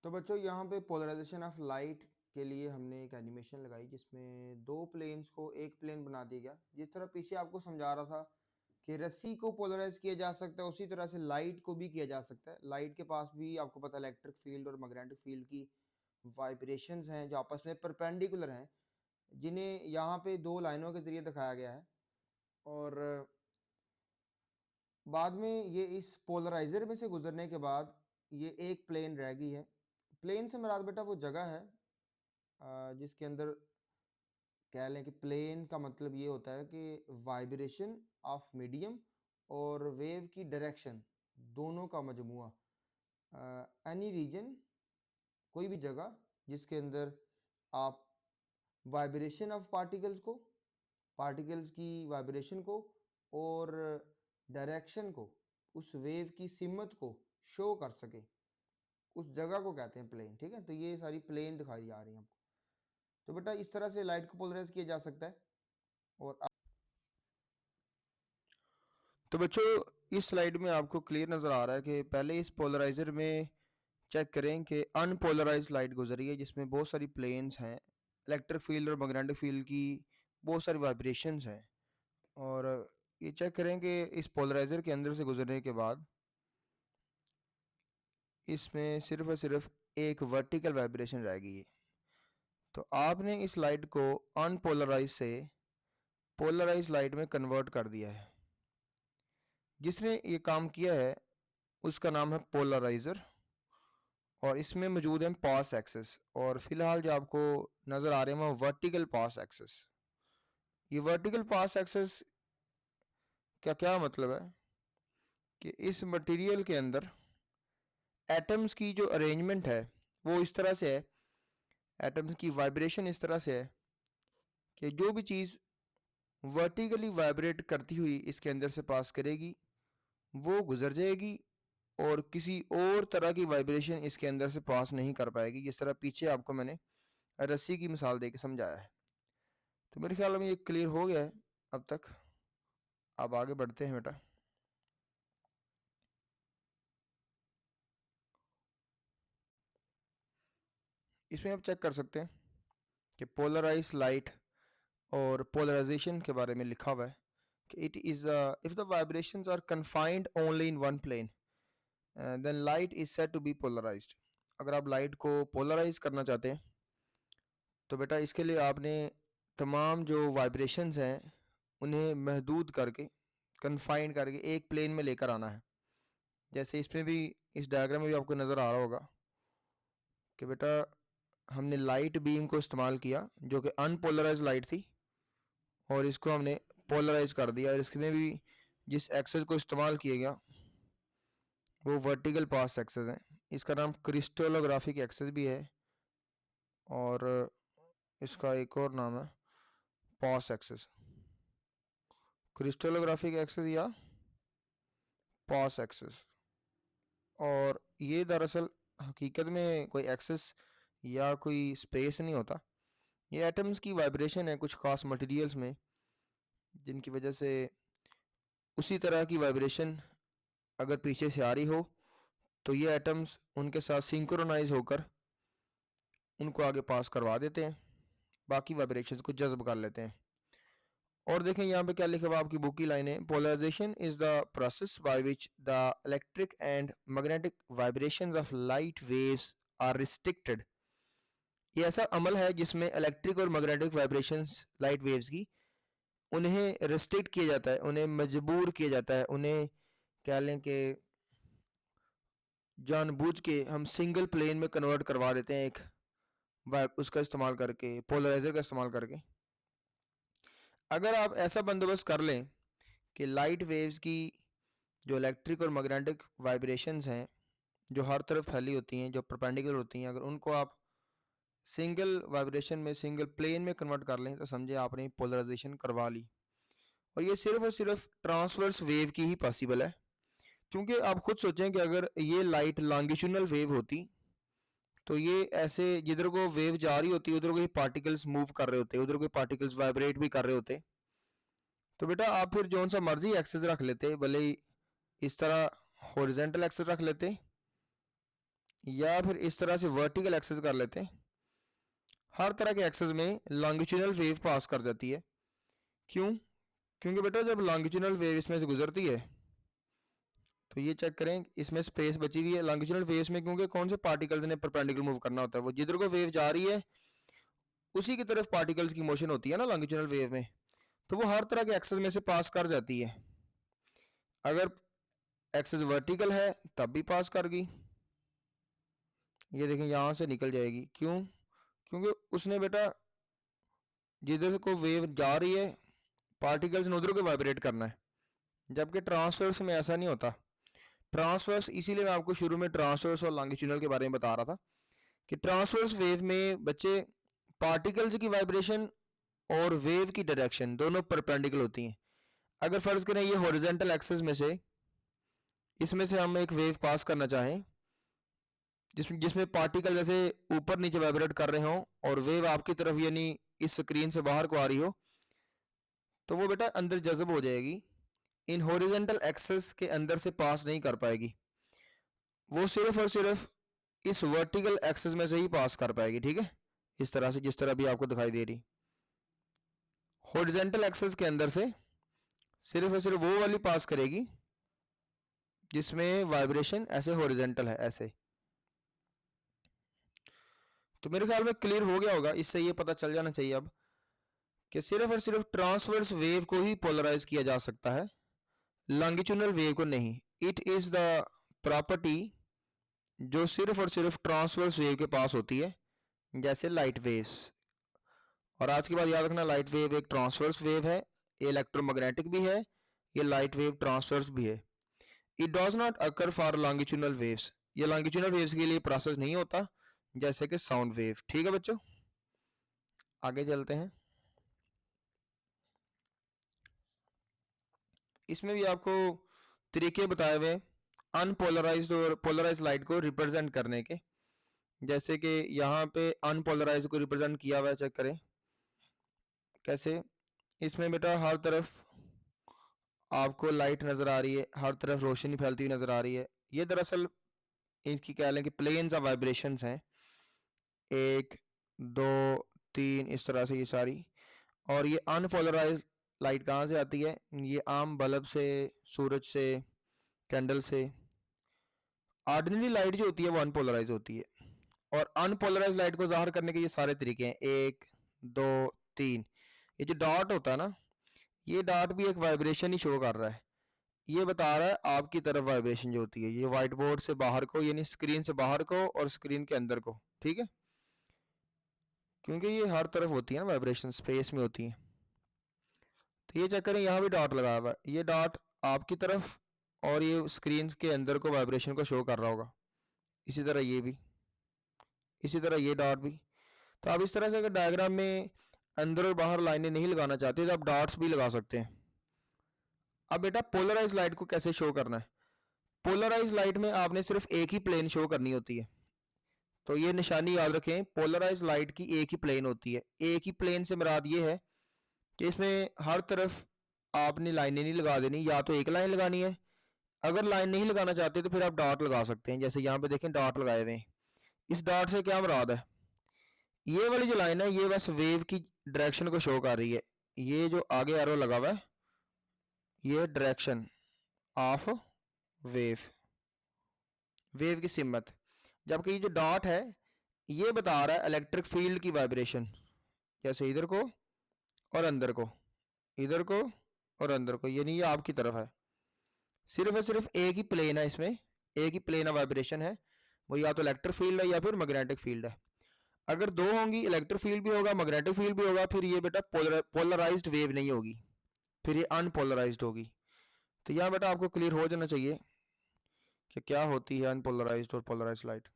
तो बच्चों यहाँ पे पोलराइजेशन ऑफ लाइट के लिए हमने एक एनिमेशन लगाई जिसमें दो प्लेन्स को एक प्लेन बना दिया गया। जिस तरह पीछे आपको समझा रहा था कि रस्सी को पोलराइज किया जा सकता है, उसी तरह से लाइट को भी किया जा सकता है। लाइट के पास भी आपको पता है इलेक्ट्रिक फील्ड और मैग्नेटिक फील्ड की वाइब्रेशंस हैं जो आपस में परपेंडिकुलर हैं, जिन्हें यहाँ पे दो लाइनों के जरिए दिखाया गया है। और बाद में ये इस पोलराइजर में से गुजरने के बाद ये एक प्लेन रह गई है। प्लेन से मुराद बेटा वो जगह है जिसके अंदर कह लें कि प्लेन का मतलब ये होता है कि वाइब्रेशन ऑफ मीडियम और वेव की डायरेक्शन दोनों का मजमुआ। एनी रीजन, कोई भी जगह जिसके अंदर आप वाइब्रेशन ऑफ पार्टिकल्स की वाइब्रेशन को और डायरेक्शन को, उस वेव की सिमत को शो कर सके, उस जगह को कहते हैं प्लेन, ठीक है। तो ये सारी प्लेन दिखाई जा रही है आपको। तो बेटा इस तरह से लाइट को पोलराइज किया जा सकता है। और तो बच्चों इस स्लाइड में आपको क्लियर नज़र आ रहा है कि पहले इस पोलराइजर में चेक करें कि अनपोलराइज लाइट गुजरी है जिसमें बहुत सारी प्लेन्स हैं, इलेक्ट्रिक फील्ड और मैग्नेटिक फील्ड की बहुत सारी वाइब्रेशंस हैं। और ये चेक करें कि इस पोलराइजर के अंदर से गुजरने के बाद इसमें सिर्फ और सिर्फ एक वर्टिकल वाइब्रेशन रह गई है। तो आपने इस लाइट को अनपोलराइज से पोलराइज लाइट में कन्वर्ट कर दिया है। जिसने ये काम किया है उसका नाम है पोलराइजर और इसमें मौजूद है पास एक्सेस। और फिलहाल जो आपको नज़र आ रहे हैं वो वर्टिकल पास एक्सेस। ये वर्टिकल पास एक्सेस का क्या मतलब है कि इस मटेरियल के अंदर एटम्स की जो अरेंजमेंट है वो इस तरह से है, एटम्स की वाइब्रेशन इस तरह से है कि जो भी चीज़ वर्टिकली वाइब्रेट करती हुई इसके अंदर से पास करेगी वो गुजर जाएगी और किसी और तरह की वाइब्रेशन इसके अंदर से पास नहीं कर पाएगी। जिस तरह पीछे आपको मैंने रस्सी की मिसाल देके समझाया है। तो मेरे ख्याल में ये क्लियर हो गया है अब तक। अब आगे बढ़ते हैं बेटा। इसमें आप चेक कर सकते हैं कि पोलराइज लाइट और पोलराइजेशन के बारे में लिखा हुआ है कि it is if the vibrations are confined only in one plane then light is said to be polarised. अगर आप लाइट को पोलराइज करना चाहते हैं तो बेटा इसके लिए आपने तमाम जो वाइब्रेशंस हैं उन्हें महदूद करके, कन्फाइंड करके एक प्लेन में लेकर आना है। जैसे इसमें भी, इस डायग्राम में भी आपको नज़र आ रहा होगा कि बेटा हमने लाइट बीम को इस्तेमाल किया जो कि अनपोलराइज लाइट थी और इसको हमने पोलराइज कर दिया। और इसमें भी जिस एक्सेस को इस्तेमाल किया गया वो वर्टिकल पास एक्सेस है। इसका नाम क्रिस्टलोग्राफिक एक्सेस भी है और इसका एक और नाम है पास एक्सेस, क्रिस्टलोग्राफिक एक्सेस या पास एक्सेस। और ये दरअसल हकीकत में कोई एक्सेस या कोई स्पेस नहीं होता, ये एटम्स की वाइब्रेशन है कुछ खास मटेरियल्स में, जिनकी वजह से उसी तरह की वाइब्रेशन अगर पीछे से आ रही हो तो ये एटम्स उनके साथ सिंक्रोनाइज होकर उनको आगे पास करवा देते हैं, बाकी वाइब्रेशंस को जज्ब कर लेते हैं। और देखें यहाँ पे क्या लिखा हुआ आपकी बुक की लाइन है, polarisation is the process by which the electric and magnetic vibrations of light waves are restricted. ये ऐसा अमल है जिसमें इलेक्ट्रिक और मैग्नेटिक वाइब्रेशंस लाइट वेव्स की उन्हें रिस्ट्रिक्ट किया जाता है, उन्हें मजबूर किया जाता है, उन्हें कह लें कि जानबूझ के हम सिंगल प्लेन में कन्वर्ट करवा देते हैं एक उसका इस्तेमाल करके, पोलराइजर का इस्तेमाल करके। अगर आप ऐसा बंदोबस्त कर लें कि लाइट वेव्स की जो इलेक्ट्रिक और मैग्नेटिक वाइब्रेशंस हैं जो हर तरफ फैली होती हैं, जो परपेंडिकुलर होती हैं, अगर उनको आप सिंगल वाइब्रेशन में, सिंगल प्लेन में कन्वर्ट कर लें तो समझे आपने पोलराइजेशन करवा ली। और ये सिर्फ और सिर्फ ट्रांसवर्स वेव की ही पॉसिबल है। क्योंकि आप खुद सोचें कि अगर ये लाइट लॉन्गिट्यूडनल वेव होती तो ये ऐसे जिधर को वेव जा रही होती उधर कोई पार्टिकल्स मूव कर रहे होते, उधर कोई पार्टिकल्स वाइब्रेट भी कर रहे होते। तो बेटा आप फिर जो सा मर्जी एक्सेस रख लेते, भले ही इस तरह हॉरिजॉन्टल एक्सेस रख लेते या फिर इस तरह से वर्टिकल एक्सेस कर लेते, हर तरह के एक्सेस में लॉन्गिट्यूडनल वेव पास कर जाती है। क्यों? क्योंकि बेटा जब लॉन्गिट्यूडनल वेव इसमें से गुजरती है तो ये चेक करें, इसमें स्पेस बची हुई है लॉन्गिट्यूडनल वेव्स में, क्योंकि कौन से पार्टिकल्स ने परपेंडिकुलर मूव करना होता है, वो जिधर को वेव जा रही है उसी की तरफ पार्टिकल्स की मोशन होती है ना लॉन्गिट्यूडनल वेव में, तो वो हर तरह के एक्सेस में से पास कर जाती है। अगर एक्सेस वर्टिकल है तब भी पास कर गई, ये देखें यहां से निकल जाएगी। क्यों? क्योंकि उसने बेटा जिधर को वेव जा रही है पार्टिकल्स ने उधर को वाइब्रेट करना है, जबकि ट्रांसवर्स में ऐसा नहीं होता। ट्रांसवर्स, इसीलिए मैं आपको शुरू में ट्रांसवर्स और लॉन्गिट्यूडनल के बारे में बता रहा था कि ट्रांसवर्स वेव में बच्चे पार्टिकल्स की वाइब्रेशन और वेव की डायरेक्शन दोनों परपेंडिकुलर होती हैं। अगर फर्ज करें ये हॉरिजॉन्टल एक्सिस में से इसमें से हम एक वेव पास करना चाहें जिसमें पार्टिकल जैसे ऊपर नीचे वाइब्रेट कर रहे हों और वेव आपकी तरफ यानी इस स्क्रीन से बाहर को आ रही हो, तो वो बेटा अंदर जज्ब हो जाएगी, इन हॉरिजॉन्टल एक्सिस के अंदर से पास नहीं कर पाएगी, वो सिर्फ और सिर्फ इस वर्टिकल एक्सिस में से ही पास कर पाएगी। ठीक है, इस तरह से जिस तरह भी आपको दिखाई दे रही, हॉरिजॉन्टल एक्सिस के अंदर से सिर्फ और सिर्फ वो वाली पास करेगी जिसमें वाइब्रेशन ऐसे हॉरिजॉन्टल है ऐसे। तो मेरे ख्याल में क्लियर हो गया होगा, इससे ये पता चल जाना चाहिए अब कि सिर्फ और सिर्फ ट्रांसवर्स वेव को ही पोलराइज किया जा सकता है, लॉन्गिट्यूडनल वेव को नहीं। इट इज द प्रॉपर्टी जो सिर्फ और सिर्फ ट्रांसवर्स वेव के पास होती है, जैसे लाइट वेव्स। और आज के बाद याद रखना, लाइट वेव एक ट्रांसवर्स वेव है, ये इलेक्ट्रोमैग्नेटिक भी है, ये लाइट वेव ट्रांसवर्स भी है। It does not occur for longitudinal waves, ये लॉन्गिट्यूडनल वेव्स के लिए प्रोसेस नहीं होता जैसे कि साउंड वेव। ठीक है बच्चों, आगे चलते हैं। इसमें भी आपको तरीके बताए हुए अनपोलराइज्ड और पोलराइज्ड लाइट को रिप्रेजेंट करने के, जैसे कि यहाँ पे अनपोलराइज्ड को रिप्रेजेंट किया हुआ है, चेक करें कैसे। इसमें बेटा हर तरफ आपको लाइट नजर आ रही है, हर तरफ रोशनी फैलती हुई नजर आ रही है। ये दरअसल इनकी कह लें कि प्लेन्स ऑफ वाइब्रेशंस हैं, 1 2 3 इस तरह से ये सारी। और ये अनपोलराइज्ड लाइट कहाँ से आती है? ये आम बल्ब से, सूरज से, कैंडल से। ऑर्डिनरी लाइट जो होती है वो अनपोलराइज होती है, और अनपोलराइज लाइट को जाहिर करने के ये सारे तरीके हैं, 1 2 3। ये जो डॉट होता है ना, ये डॉट भी एक वाइब्रेशन ही शो कर रहा है, ये बता रहा है आपकी तरफ वाइब्रेशन जो होती है, ये व्हाइट बोर्ड से बाहर को यानी स्क्रीन से बाहर को और स्क्रीन के अंदर को। ठीक है, क्योंकि ये हर तरफ होती है ना वाइब्रेशन, स्पेस में होती है। तो ये चेक करें, यहाँ भी डॉट लगा हुआ है, ये डॉट आपकी तरफ और ये स्क्रीन के अंदर को वाइब्रेशन को शो कर रहा होगा। इसी तरह ये भी, इसी तरह ये डॉट भी। तो आप इस तरह से अगर डायग्राम में अंदर और बाहर लाइनें नहीं लगाना चाहते तो आप डॉट्स भी लगा सकते हैं। अब बेटा पोलराइज लाइट को कैसे शो करना है? पोलराइज लाइट में आपने सिर्फ एक ही प्लेन शो करनी होती है, तो ये निशानी याद रखें, पोलराइज लाइट की एक ही प्लेन होती है। एक ही प्लेन से मुराद ये है कि इसमें हर तरफ आपने लाइनें नहीं लगा देनी, या तो एक लाइन लगानी है, अगर लाइन नहीं लगाना चाहते तो फिर आप डॉट लगा सकते हैं, जैसे यहाँ पे देखें डॉट लगाए हुए हैं। इस डॉट से क्या मुराद है? ये वाली जो लाइन है ये बस वेव की डायरेक्शन को शो कर रही है, ये जो आगे एरो लगा हुआ है ये डायरेक्शन ऑफ वेव, वेव की सिमत। जबकि ये जो डॉट है ये बता रहा है इलेक्ट्रिक फील्ड की वाइब्रेशन, जैसे इधर को और अंदर को, इधर को और अंदर को, यानी ये आपकी तरफ है। सिर्फ और सिर्फ एक ही प्लेन है, इसमें एक ही प्लेन ऑफ वाइब्रेशन है, वो या तो इलेक्ट्रिक फील्ड है या फिर मैग्नेटिक फील्ड है। अगर दो होंगी, इलेक्ट्रिक फील्ड भी होगा मैग्नेटिक फील्ड भी होगा, फिर ये बेटा पोलराइज्ड वेव नहीं होगी, फिर ये अनपोलराइज्ड होगी। तो यहाँ बेटा आपको क्लियर हो जाना चाहिए कि क्या होती है अनपोलराइज्ड और पोलराइज्ड लाइट।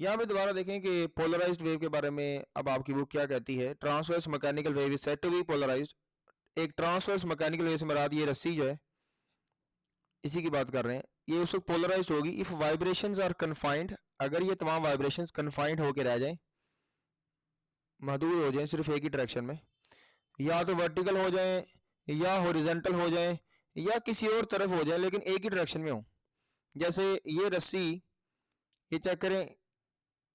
यहाँ पे दोबारा देखें कि पोलराइज्ड वेव के बारे में अब आपकी बुक क्या कहती है। Transverse mechanical wave is said to be polarised. एक ट्रांसवर्स मैकेनिकल वेव से मुराद ये रस्सी जो है इसी की बात कर रहे हैं। ये उस वक्त पोलराइज्ड होगी इफ वाइब्रेशंस आर कन्फाइंड, अगर ये तमाम वाइब्रेशंस कन्फाइंड होकर रह जाएं, महदूद हो जाएं सिर्फ एक ही डायरेक्शन में, या तो वर्टिकल हो जाएं या हॉरिजॉन्टल हो जाएं या किसी और तरफ हो जाए लेकिन एक ही डायरेक्शन में हो। जैसे ये रस्सी, ये चेक करें,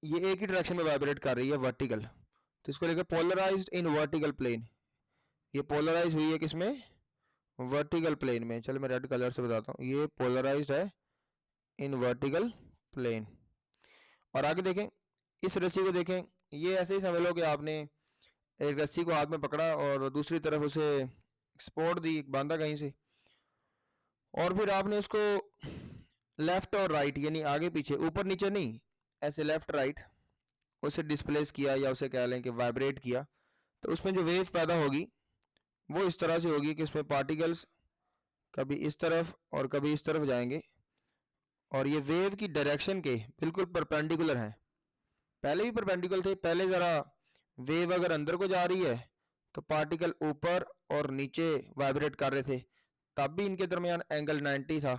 ये एक ही डायरेक्शन में वाइब्रेट कर रही है वर्टिकल, तो इसको लेकर पोलराइज्ड इन वर्टिकल प्लेन। ये पोलराइज हुई है किसमें? वर्टिकल प्लेन में। चलो मैं रेड कलर से बताता हूँ, ये पोलराइज्ड है इन वर्टिकल प्लेन। और आगे देखें, इस रस्सी को देखें, ये ऐसे ही समझ लो कि आपने एक रस्सी को हाथ में पकड़ा और दूसरी तरफ उसे एक्सपोर्ट दी, बांधा कहीं से, और फिर आपने उसको लेफ्ट और राइट यानी आगे पीछे ऊपर नीचे नहीं, ऐसे लेफ्ट राइट उसे डिस्प्लेस किया या उसे कह लें कि वाइब्रेट किया, तो उसमें जो वेव पैदा होगी वो इस तरह से होगी कि इसमें पार्टिकल्स कभी इस तरफ और कभी इस तरफ जाएंगे और ये वेव की डायरेक्शन के बिल्कुल परपेंडिकुलर हैं। पहले भी परपेंडिकुलर थे, पहले ज़रा वेव अगर अंदर को जा रही है तो पार्टिकल ऊपर और नीचे वाइब्रेट कर रहे थे, तब भी इनके दरमियान एंगल 90 था।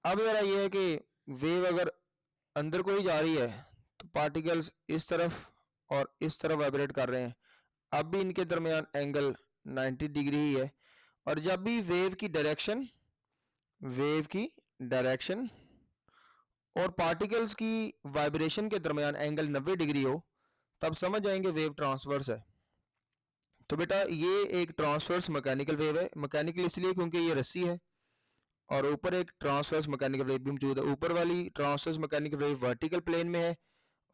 अब ज़रा ये है कि वेव अगर अंदर को ही जा रही है तो पार्टिकल्स इस तरफ और इस तरफ वाइब्रेट कर रहे हैं, अब भी इनके दरमियान एंगल 90 डिग्री ही है। और जब भी वेव की डायरेक्शन और पार्टिकल्स की वाइब्रेशन के दरमियान एंगल 90 डिग्री हो, तब समझ जाएंगे वेव ट्रांसवर्स है। तो बेटा ये एक ट्रांसवर्स मैकेनिकल वेव है। मैकेनिकल इसलिए क्योंकि ये रस्सी है और ऊपर एक ट्रांसवर्स मैकेनिकल वेव भी मौजूद है। ऊपर वाली transverse mechanical wave vertical plane में है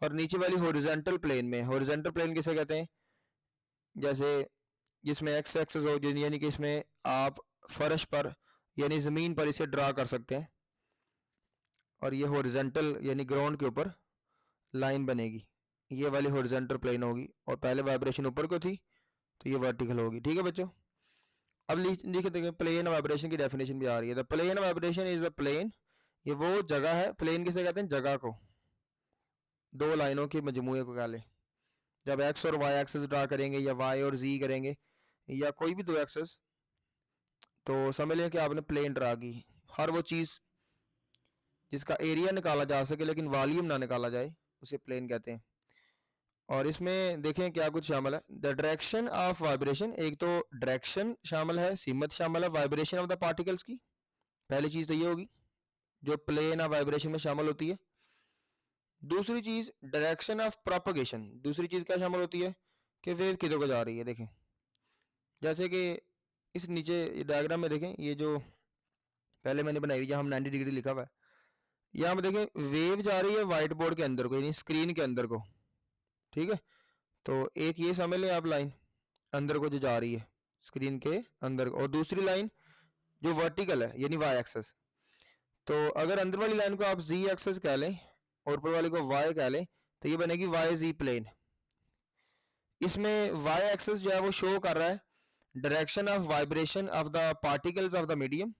और नीचे वाली हॉरिजॉन्टल प्लेन में। हॉरिजॉन्टल प्लेन किसे कहते हैं? जैसे जिसमें एक्स एक्सेस हो, यानी कि इसमें आप फर्श पर यानी ज़मीन पर इसे ड्रा कर सकते हैं, और ये हॉरिजॉन्टल यानी ग्राउंड के ऊपर लाइन बनेगी, ये वाली हॉरिजॉन्टल प्लेन होगी, और पहले वाइब्रेशन ऊपर को थी तो ये वर्टिकल होगी। ठीक है बच्चों, अब लिखे देखिए प्लेन वाइब्रेशन की डेफिनेशन भी आ रही है। The plane vibration is a plane, ये वो जगह है, प्लेन किसे कहते हैं? जगह को, दो लाइनों के मजमूए को कह लें। जब एक्स और वाई एक्सेस ड्रा करेंगे या वाई और जी करेंगे या कोई भी दो एक्सेस, तो समझ लें कि आपने प्लेन ड्रा की। हर वो चीज़ जिसका एरिया निकाला जा सके लेकिन वॉल्यूम ना निकाला जाए उसे प्लेन कहते हैं। और इसमें देखें क्या कुछ शामिल है। द डायरेक्शन ऑफ वाइब्रेशन, एक तो डायरेक्शन शामिल है, सीमत शामिल है वाइब्रेशन ऑफ द पार्टिकल्स की, पहली चीज़ तो ये होगी जो प्लेन ऑफ वाइब्रेशन में शामिल होती है। दूसरी चीज़ डायरेक्शन ऑफ प्रोपगेशन, दूसरी चीज़ क्या शामिल होती है कि वेव किधर को जा रही है। देखें जैसे कि इस नीचे डायग्राम में देखें, ये जो पहले मैंने बनाई हुई जहाँ हम 90 डिग्री लिखा हुआ है, यहाँ पर देखें वेव जा रही है वाइट बोर्ड के अंदर को यानी स्क्रीन के अंदर को। ठीक है, तो एक ये समझ लें आप लाइन अंदर को जो जा रही है स्क्रीन के अंदर, और दूसरी लाइन जो वर्टिकल है यानी वाई एक्सेस। तो अगर अंदर वाली लाइन को आप जी एक्सेस कह लें और ऊपर वाले को वाई कह लें तो ये बनेगी वाई जी प्लेन। इसमें वाई एक्सेस जो है वो शो कर रहा है direction of vibration of the particles of the medium,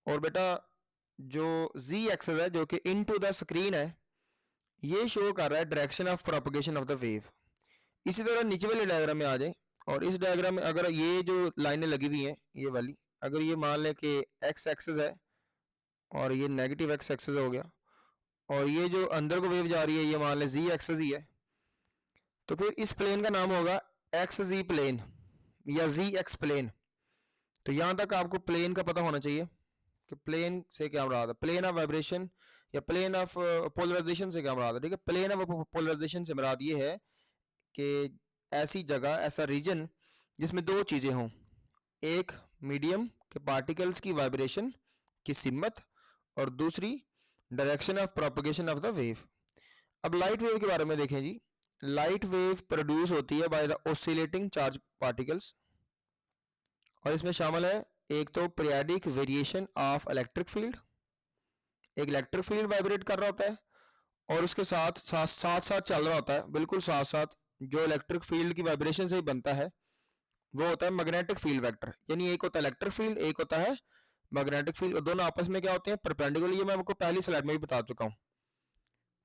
और बेटा जो जी एक्सेस है जो कि इनटू द स्क्रीन है ये शो कर रहा है direction of propagation of the wave. इसी तरह नीचे वाले डायग्राम में आ जाए, और इस डायग्राम में अगर ये जो लाइनें लगी हुई हैं ये वाली, अगर ये मान लें कि एक्स एक्सेस है और ये नेगेटिव एक्स एक्सेस हो गया, और ये जो अंदर को वेव जा रही है ये मान लें जी एक्सेस ही है, तो फिर इस प्लेन का नाम होगा एक्स जी प्लेन या जी एक्स प्लेन। तो यहाँ तक आपको प्लेन का पता होना चाहिए कि प्लेन से क्या मुराद है, प्लेन ऑफ वाइब्रेशन या प्लेन ऑफ पोलराइजेशन से क्या मुराद है। ठीक है, प्लेन ऑफ पोलराइजेशन से मुराद ये है कि ऐसी जगह, ऐसा रीजन जिसमें दो चीज़ें हों, एक मीडियम के पार्टिकल्स की वाइब्रेशन की सिमत और दूसरी direction of propagation of the wave. अब लाइट वेव के बारे में देखें जी। लाइट वेव प्रोड्यूस होती है by the oscillating charge particles, और इसमें शामिल है एक तो periodic variation of electric field, एक इलेक्ट्रिक फील्ड वाइब्रेट कर रहा होता है और उसके साथ साथ चल रहा होता है, बिल्कुल साथ साथ जो इलेक्ट्रिक फील्ड की वाइब्रेशन से ही बनता है वो होता है मैग्नेटिक फील्ड वेक्टर। यानी एक होता है इलेक्ट्रिक फील्ड, एक होता है मैग्नेटिक फील्ड, और दोनों आपस में क्या होते हैं? परपेंडिकुलर। ये मैं आपको पहली स्लाइड में भी बता चुका हूँ,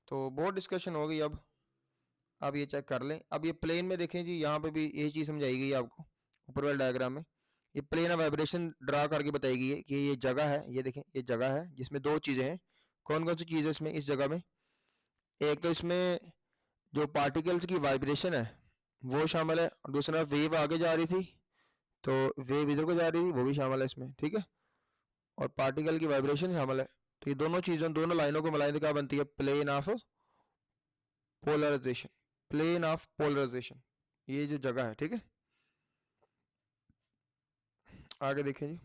तो बहुत डिस्कशन हो गई। अब ये चेक कर लें। अब ये प्लेन में देखें जी, यहाँ पे भी यही चीज़ समझाई गई है आपको ऊपर वाले डायग्राम में ये प्लेन ऑफ वाइब्रेशन ड्रा करके बताएगी कि ये जगह है, ये देखें ये जगह है जिसमें दो चीज़ें हैं। कौन कौन सी चीज़ है इसमें, इस जगह में? एक तो इसमें जो पार्टिकल्स की वाइब्रेशन है वो शामिल है, और दूसरा वेव आगे जा रही थी तो वेव इधर को जा रही थी, वो भी शामिल है इसमें, ठीक है। और पार्टिकल की वाइब्रेशन शामिल है। तो ये दोनों चीज़ों, दोनों लाइनों को मिलाएं तो क्या बनती है? Plane of polarisation, plane of polarisation, ये जो जगह है, ठीक है। आगे देखें जी।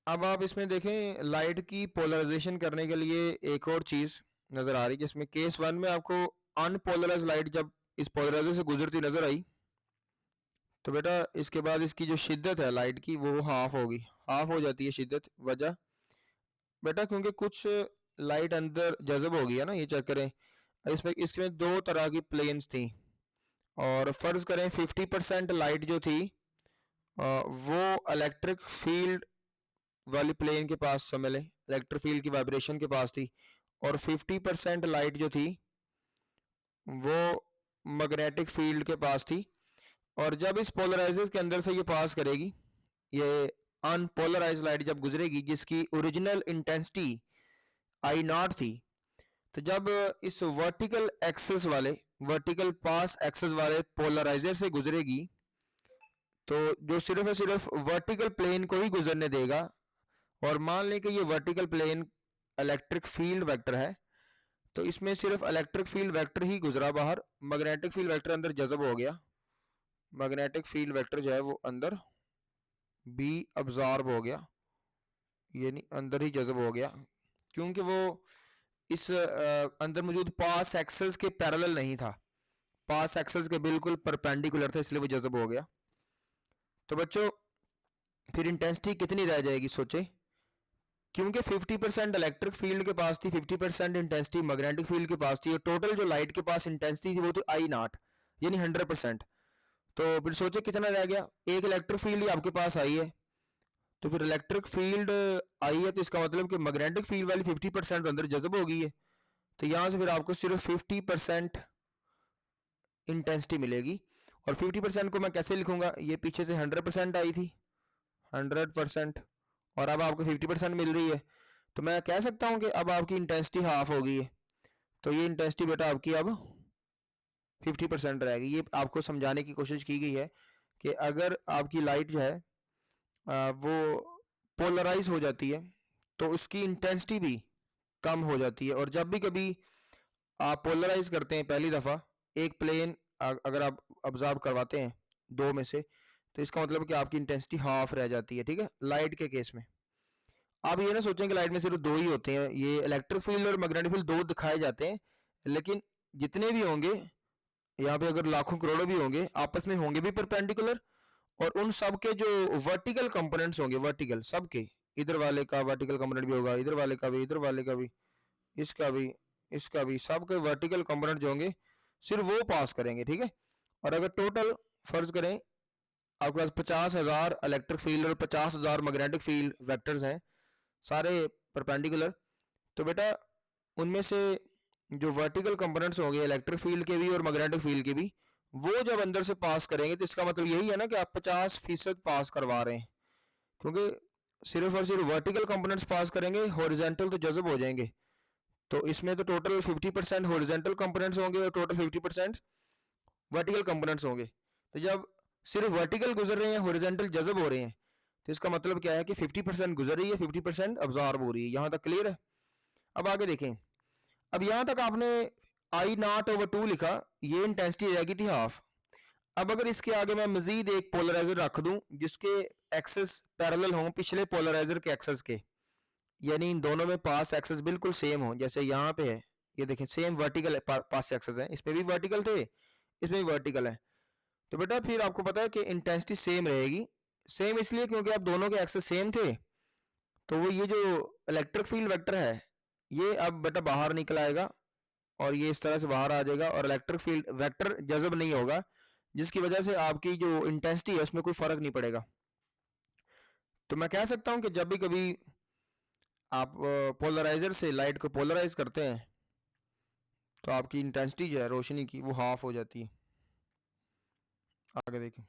अब आप इसमें देखें लाइट की पोलराइजेशन करने के लिए एक और चीज़ नज़र आ रही है, जिसमें केस 1 में आपको अनपोलराइज लाइट जब इस पोलराइजर से गुजरती नज़र आई तो बेटा इसके बाद इसकी जो शिद्दत है लाइट की वो हाफ होगी, हाफ हो जाती है शिद्दत। वजह बेटा क्योंकि कुछ लाइट अंदर जज़ब हो गई है ना, ये चेक करें। इसमें दो तरह की प्लेन्स थी, और फ़र्ज़ करें 50% लाइट जो थी वो इलेक्ट्रिक फील्ड वाली प्लेन के पास, समझ लें इलेक्ट्रिक फील्ड की वाइब्रेशन के पास थी, और 50% लाइट जो थी वो मैग्नेटिक फील्ड के पास थी। और जब इस पोलराइजर के अंदर से ये पास करेगी, ये अनपोलराइज लाइट जब गुजरेगी जिसकी ओरिजिनल इंटेंसिटी आई नॉट थी, तो जब इस वर्टिकल एक्सेस वाले, वर्टिकल पास एक्सेस वाले पोलराइजर से गुजरेगी तो जो सिर्फ और सिर्फ वर्टिकल प्लेन को ही गुजरने देगा, और मान लें कि ये vertical plane electric field vector है, तो इसमें सिर्फ इलेक्ट्रिक फील्ड वेक्टर ही गुजरा बाहर, मैग्नेटिक फील्ड वेक्टर अंदर जज़ब हो गया, मैग्नेटिक फील्ड वेक्टर जो है वो अंदर भी अब्जॉर्ब हो गया, यानी अंदर ही जज़ब हो गया, क्योंकि वो इस अंदर मौजूद पास एक्सेस के पैरेलल नहीं था, पास एक्सेस के बिल्कुल परपेंडिकुलर था, इसलिए वो जज़ब हो गया। तो बच्चों फिर इंटेंसिटी कितनी रह जाएगी सोचे, क्योंकि 50% इलेक्ट्रिक फील्ड के पास थी, 50% इंटेंसिटी मैग्नेटिक फील्ड के पास थी, और टोटल जो लाइट के पास इंटेंसिटी थी वो थी आई नॉट, यानी 100%। तो फिर सोचे कितना रह गया, एक इलेक्ट्रिक फील्ड ही आपके पास आई है, तो फिर इलेक्ट्रिक फील्ड आई है तो इसका मतलब कि मैग्नेटिक फील्ड वाली 50% अंदर जज़ब हो गई है, तो यहाँ से फिर आपको सिर्फ 50% इंटेंसिटी मिलेगी। और 50% को मैं कैसे लिखूंगा, ये पीछे से 100% आई थी, 100%, और अब आपको 50% मिल रही है, तो मैं कह सकता हूँ कि अब आपकी इंटेंसिटी हाफ हो गई है। तो ये इंटेंसिटी बेटा आपकी अब 50% रहेगी। ये आपको समझाने की कोशिश की गई है कि अगर आपकी लाइट जो है वो पोलराइज हो जाती है तो उसकी इंटेंसिटी भी कम हो जाती है। और जब भी कभी आप पोलराइज करते हैं पहली दफ़ा एक प्लेन, अगर आप ऑब्जर्व करवाते हैं दो में से, तो इसका मतलब कि आपकी इंटेंसिटी हाफ रह जाती है, ठीक है, लाइट के केस में। आप ये ना सोचें कि लाइट में सिर्फ दो ही होते हैं, ये इलेक्ट्रिक फील्ड और मैग्नेटिक फील्ड दो दिखाए जाते हैं, लेकिन जितने भी होंगे यहाँ पे, अगर लाखों करोड़ों भी होंगे, आपस में होंगे भी परपेंडिकुलर, और उन सब के जो वर्टिकल कंपोनेंट्स होंगे, वर्टिकल सबके, इधर वाले का वर्टिकल कंपोनेंट भी होगा, इधर वाले का भी, इधर वाले का भी, इसका भी, इसका भी, सबके वर्टिकल कंपोनेंट जो होंगे सिर्फ वो पास करेंगे, ठीक है। और अगर टोटल फर्ज करें आपके पास 50,000 इलेक्ट्रिक फील्ड और 50,000 मैग्नेटिक फील्ड वेक्टर्स हैं, सारे परपेंडिकुलर, तो बेटा उनमें से जो वर्टिकल कंपोनेंट्स होंगे इलेक्ट्रिक फील्ड के भी और मैग्नेटिक फील्ड के भी, वो जब अंदर से पास करेंगे तो इसका मतलब यही है ना कि आप 50% पास करवा रहे हैं, क्योंकि सिर्फ और सिर्फ वर्टिकल कंपोनेंट्स पास करेंगे, हॉरिजॉन्टल तो जज़ब हो जाएंगे। तो इसमें तो टोटल 50% हॉरिजॉन्टल कंपोनेंट्स होंगे और टोटल 50% वर्टिकल कंपोनेंट्स होंगे। तो जब सिर्फ वर्टिकल गुजर रहे हैं, हॉरिजॉन्टल जज़ब हो रहे हैं, तो इसका मतलब क्या है कि 50% गुजर रही है, 50% अब्जॉर्ब हो रही है। यहाँ तक क्लियर है? अब आगे देखें। अब यहाँ तक आपने आई नॉट ओवर 2 लिखा, ये इंटेंसिटी रहेगी थी हाफ। अब अगर इसके आगे मैं मजीद एक पोलराइजर रख दूं जिसके एक्सेस पैरेलल हों पिछले पोलराइजर के एक्सेस के, यानी इन दोनों में पास एक्सेस बिल्कुल सेम हो, जैसे यहाँ पे है, ये देखें सेम वर्टिकल पास एक्सेस है, इसमें भी वर्टिकल थे, इसमें भी वर्टिकल है, तो बेटा फिर आपको पता है कि इंटेंसिटी सेम रहेगी। सेम इसलिए क्योंकि आप दोनों के एक्सेस सेम थे, तो वो ये जो इलेक्ट्रिक फील्ड वेक्टर है ये अब बेटा बाहर निकल आएगा और ये इस तरह से बाहर आ जाएगा, और इलेक्ट्रिक फील्ड वेक्टर जज़ब नहीं होगा, जिसकी वजह से आपकी जो इंटेंसिटी है उसमें कोई फर्क नहीं पड़ेगा। तो मैं कह सकता हूं कि जब भी कभी आप पोलराइजर से लाइट को पोलराइज करते हैं तो आपकी इंटेंसिटी जो है रोशनी की वो हाफ हो जाती है। आगे देखें,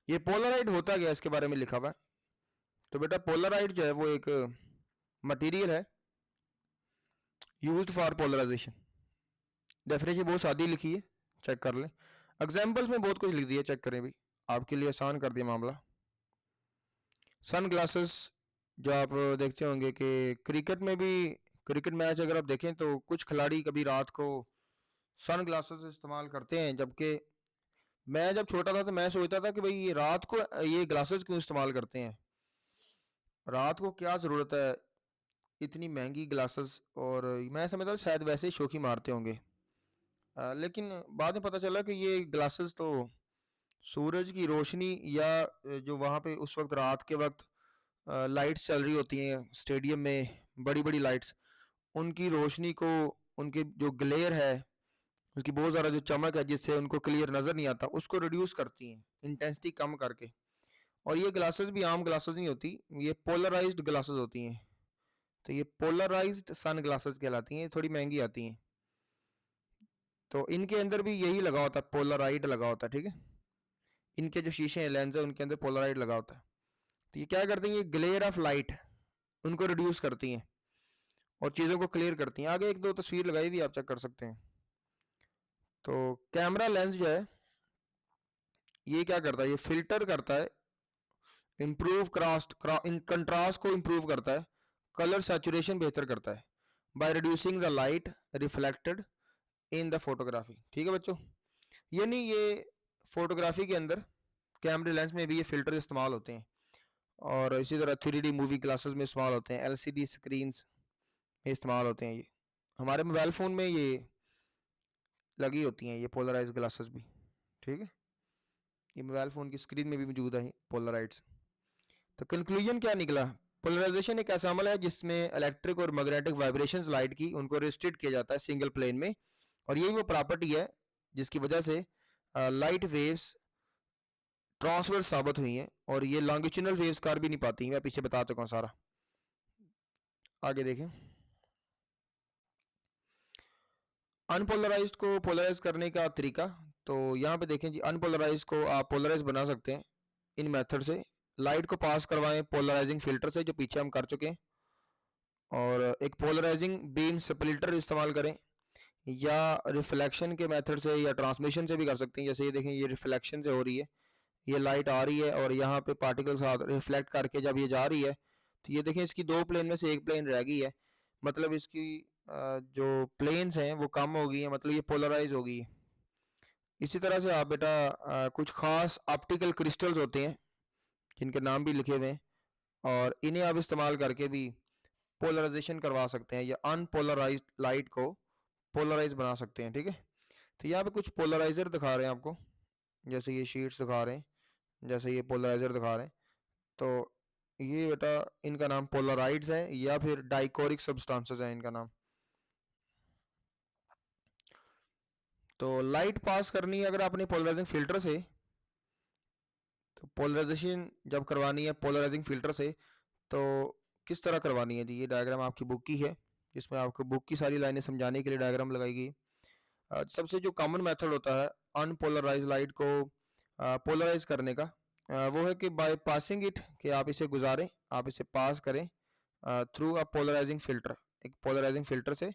ये पोलराइड होता गया इसके बारे में लिखा हुआ है। तो बेटा पोलराइड जो है वो एक मटेरियल है यूज्ड फॉर पोलराइजेशन। डेफिनेशन बहुत सादी लिखी है, चेक कर लें। एग्जाम्पल्स में बहुत कुछ लिख दिया, चेक करें भी, आपके लिए आसान कर दिया मामला। सन ग्लासेस जो आप देखते होंगे कि क्रिकेट में भी, क्रिकेट मैच अगर आप देखें तो कुछ खिलाड़ी कभी रात को सन ग्लासेस इस्तेमाल करते हैं, जबकि मैं जब छोटा था तो मैं सोचता था कि भाई ये रात को ये ग्लासेस क्यों इस्तेमाल करते हैं, रात को क्या ज़रूरत है इतनी महंगी ग्लासेस, और मैं समझता था शायद वैसे ही शौकी मारते होंगे। लेकिन बाद में पता चला कि ये ग्लासेस तो सूरज की रोशनी या जो वहाँ पे उस वक्त रात के वक्त लाइट्स चल रही होती हैं स्टेडियम में, बड़ी बड़ी लाइट्स, उनकी रोशनी को, उनकी जो ग्लेयर है, उसकी बहुत ज़्यादा जो चमक है जिससे उनको क्लियर नज़र नहीं आता, उसको रिड्यूस करती हैं इंटेंसिटी कम करके। और ये ग्लासेस भी आम ग्लासेस नहीं होती, ये पोलराइज्ड ग्लासेस होती हैं। तो ये पोलराइज्ड सन ग्लासेस कहलाती हैं, थोड़ी महंगी आती हैं। तो इनके अंदर भी यही लगा होता है, पोलराइड लगा होता है, ठीक है। इनके जो शीशे हैं, लेंस है, उनके अंदर पोलराइड लगा होता है। तो ये क्या करती हैं, ये ग्लेयर ऑफ लाइट उनको रिड्यूस करती हैं और चीज़ों को क्लियर करती हैं। आगे एक दो तस्वीर लगाई हुई आप चेक कर सकते हैं। तो कैमरा लेंस जो है ये क्या करता है, ये फिल्टर करता है, इम्प्रूव कंट्रास्ट को इम्प्रूव करता है, कलर सैचुरेशन बेहतर करता है, by reducing the light reflected in the photography. ठीक है बच्चों, यानी ये फोटोग्राफी के अंदर कैमरे लेंस में भी ये फिल्टर इस्तेमाल होते हैं, और इसी तरह 3D मूवी ग्लासेस में इस्तेमाल होते हैं, LCD स्क्रीन्स में इस्तेमाल होते हैं। ये हमारे मोबाइल फ़ोन में ये लगी होती हैं, ये पोलराइज ग्लासेस भी, ठीक है। ये मोबाइल फ़ोन की स्क्रीन में भी मौजूद है पोलराइड्स। तो कंक्लूजन क्या निकला, पोलराइजेशन एक ऐसा अमल है जिसमें इलेक्ट्रिक और मैग्नेटिक वाइब्रेशंस लाइट की, उनको रिस्ट्रिक्ट किया जाता है सिंगल प्लेन में, और यही वो प्रॉपर्टी है जिसकी वजह से लाइट वेव्स ट्रांसवर्स साबित हुई हैं, और ये लॉन्गिट्यूडनल वेव्स कर भी नहीं पाती, मैं पीछे बता चुका हूँ सारा। आगे देखें, अनपोलराइज्ड को पोलराइज करने का तरीका। तो यहाँ पे देखें जी, अनपोलराइज को आप पोलराइज बना सकते हैं इन मेथड से। लाइट को पास करवाएं पोलराइजिंग फिल्टर से, जो पीछे हम कर चुके हैं, और एक पोलराइजिंग बीम स्प्लिटर इस्तेमाल करें, या रिफ्लेक्शन के मेथड से या ट्रांसमिशन से भी कर सकते हैं। जैसे ये देखें, ये रिफ्लेक्शन से हो रही है, ये लाइट आ रही है और यहाँ पे पार्टिकल साथ रिफ्लेक्ट करके जब ये जा रही है, तो ये देखें इसकी दो प्लेन में से एक प्लेन रह गई है, मतलब इसकी जो प्लेन्स हैं वो कम हो गई है, मतलब ये पोलराइज हो गई है। इसी तरह से आप बेटा कुछ खास ऑप्टिकल क्रिस्टल्स होते हैं जिनके नाम भी लिखे हुए हैं, और इन्हें आप इस्तेमाल करके भी पोलराइजेशन करवा सकते हैं, या अनपोलराइज्ड लाइट को पोलराइज बना सकते हैं, ठीक है। तो यहाँ पे कुछ पोलराइजर दिखा रहे हैं आपको, जैसे ये शीट्स दिखा रहे हैं, जैसे ये पोलराइजर दिखा रहे हैं। तो ये बेटा इनका नाम पोलराइड्स है, या फिर डाइकोरिक सब्सटेंसेस है इनका नाम। तो लाइट पास करनी है अगर आपने पोलराइजिंग फिल्टर से, तो पोलराइजेशन जब करवानी है पोलराइजिंग फिल्टर से, तो किस तरह करवानी है जी। ये डायग्राम आपकी बुक की है, जिसमें आपको बुक की सारी लाइनें समझाने के लिए डायग्राम लगाई गई। सबसे जो कॉमन मेथड होता है अनपोलराइज लाइट को पोलराइज करने का, वो है कि बाय पासिंग इट, कि आप इसे गुजारें, आप इसे पास करें थ्रू अ पोलराइजिंग फिल्टर, एक पोलराइजिंग फिल्टर से,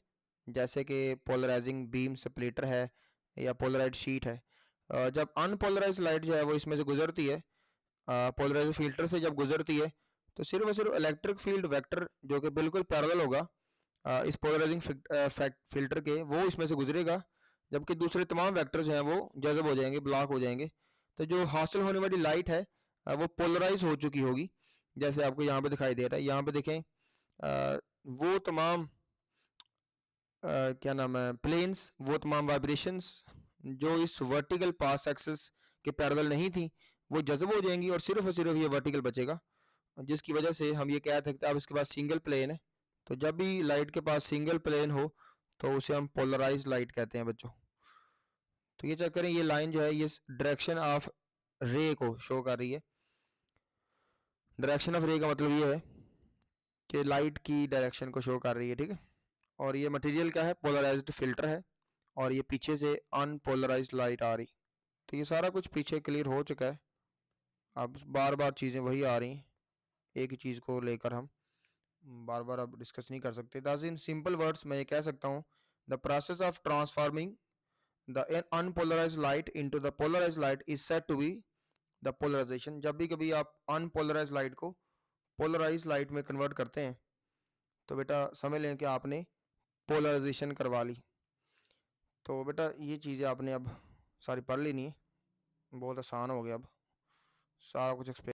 जैसे कि पोलराइजिंग बीम स्प्लिटर है या पोलराइज शीट है। जब अनपोलराइज लाइट जो है वो इसमें से गुजरती है, पोलराइज फिल्टर से जब गुजरती है, तो सिर्फ और सिर्फ इलेक्ट्रिक फील्ड वेक्टर जो कि बिल्कुल पैरेलल होगा इस पोलराइजिंग फिल्टर के, वो इसमें से गुजरेगा, जबकि दूसरे तमाम वेक्टर्स हैं वो जज़ब हो जाएंगे, ब्लॉक हो जाएंगे। तो जो हासिल होने वाली लाइट है वो पोलराइज हो चुकी होगी, जैसे आपको यहाँ पे दिखाई दे रहा है। यहाँ पे देखें वो तमाम क्या नाम है प्लेन्स, वो तमाम वाइब्रेशंस जो इस वर्टिकल पास एक्सिस के पैरेलल नहीं थी, वो जज़ब हो जाएंगी, और सिर्फ ये वर्टिकल बचेगा, जिसकी वजह से हम ये कह सकते हैं अब इसके पास सिंगल प्लेन है। तो जब भी लाइट के पास सिंगल प्लेन हो तो उसे हम पोलराइज लाइट कहते हैं बच्चों। तो ये चेक करें, ये लाइन जो है ये डायरेक्शन ऑफ रे को शो कर रही है। डायरेक्शन ऑफ रे का मतलब ये है कि लाइट की डायरेक्शन को शो कर रही है, ठीक है। और ये मटेरियल क्या है, पोलराइज्ड फिल्टर है, और ये पीछे से अनपोलराइज्ड लाइट आ रही। तो ये सारा कुछ पीछे क्लियर हो चुका है। अब बार बार चीज़ें वही आ रही हैं, एक ही चीज़ को लेकर हम बार बार अब डिस्कस नहीं कर सकते। दस इन सिंपल वर्ड्स मैं ये कह सकता हूँ, the process of transforming the unpolarised light into the polarised light is said to be the polarisation. जब भी कभी आप अनपोलराइज्ड लाइट को पोलराइज्ड लाइट में कन्वर्ट करते हैं तो बेटा समझ लें कि आपने पोलराइजेशन करवा ली। तो बेटा ये चीज़ें आपने अब सारी पढ़ लेनी है, बहुत आसान हो गया अब सारा कुछ एक्सप्लेन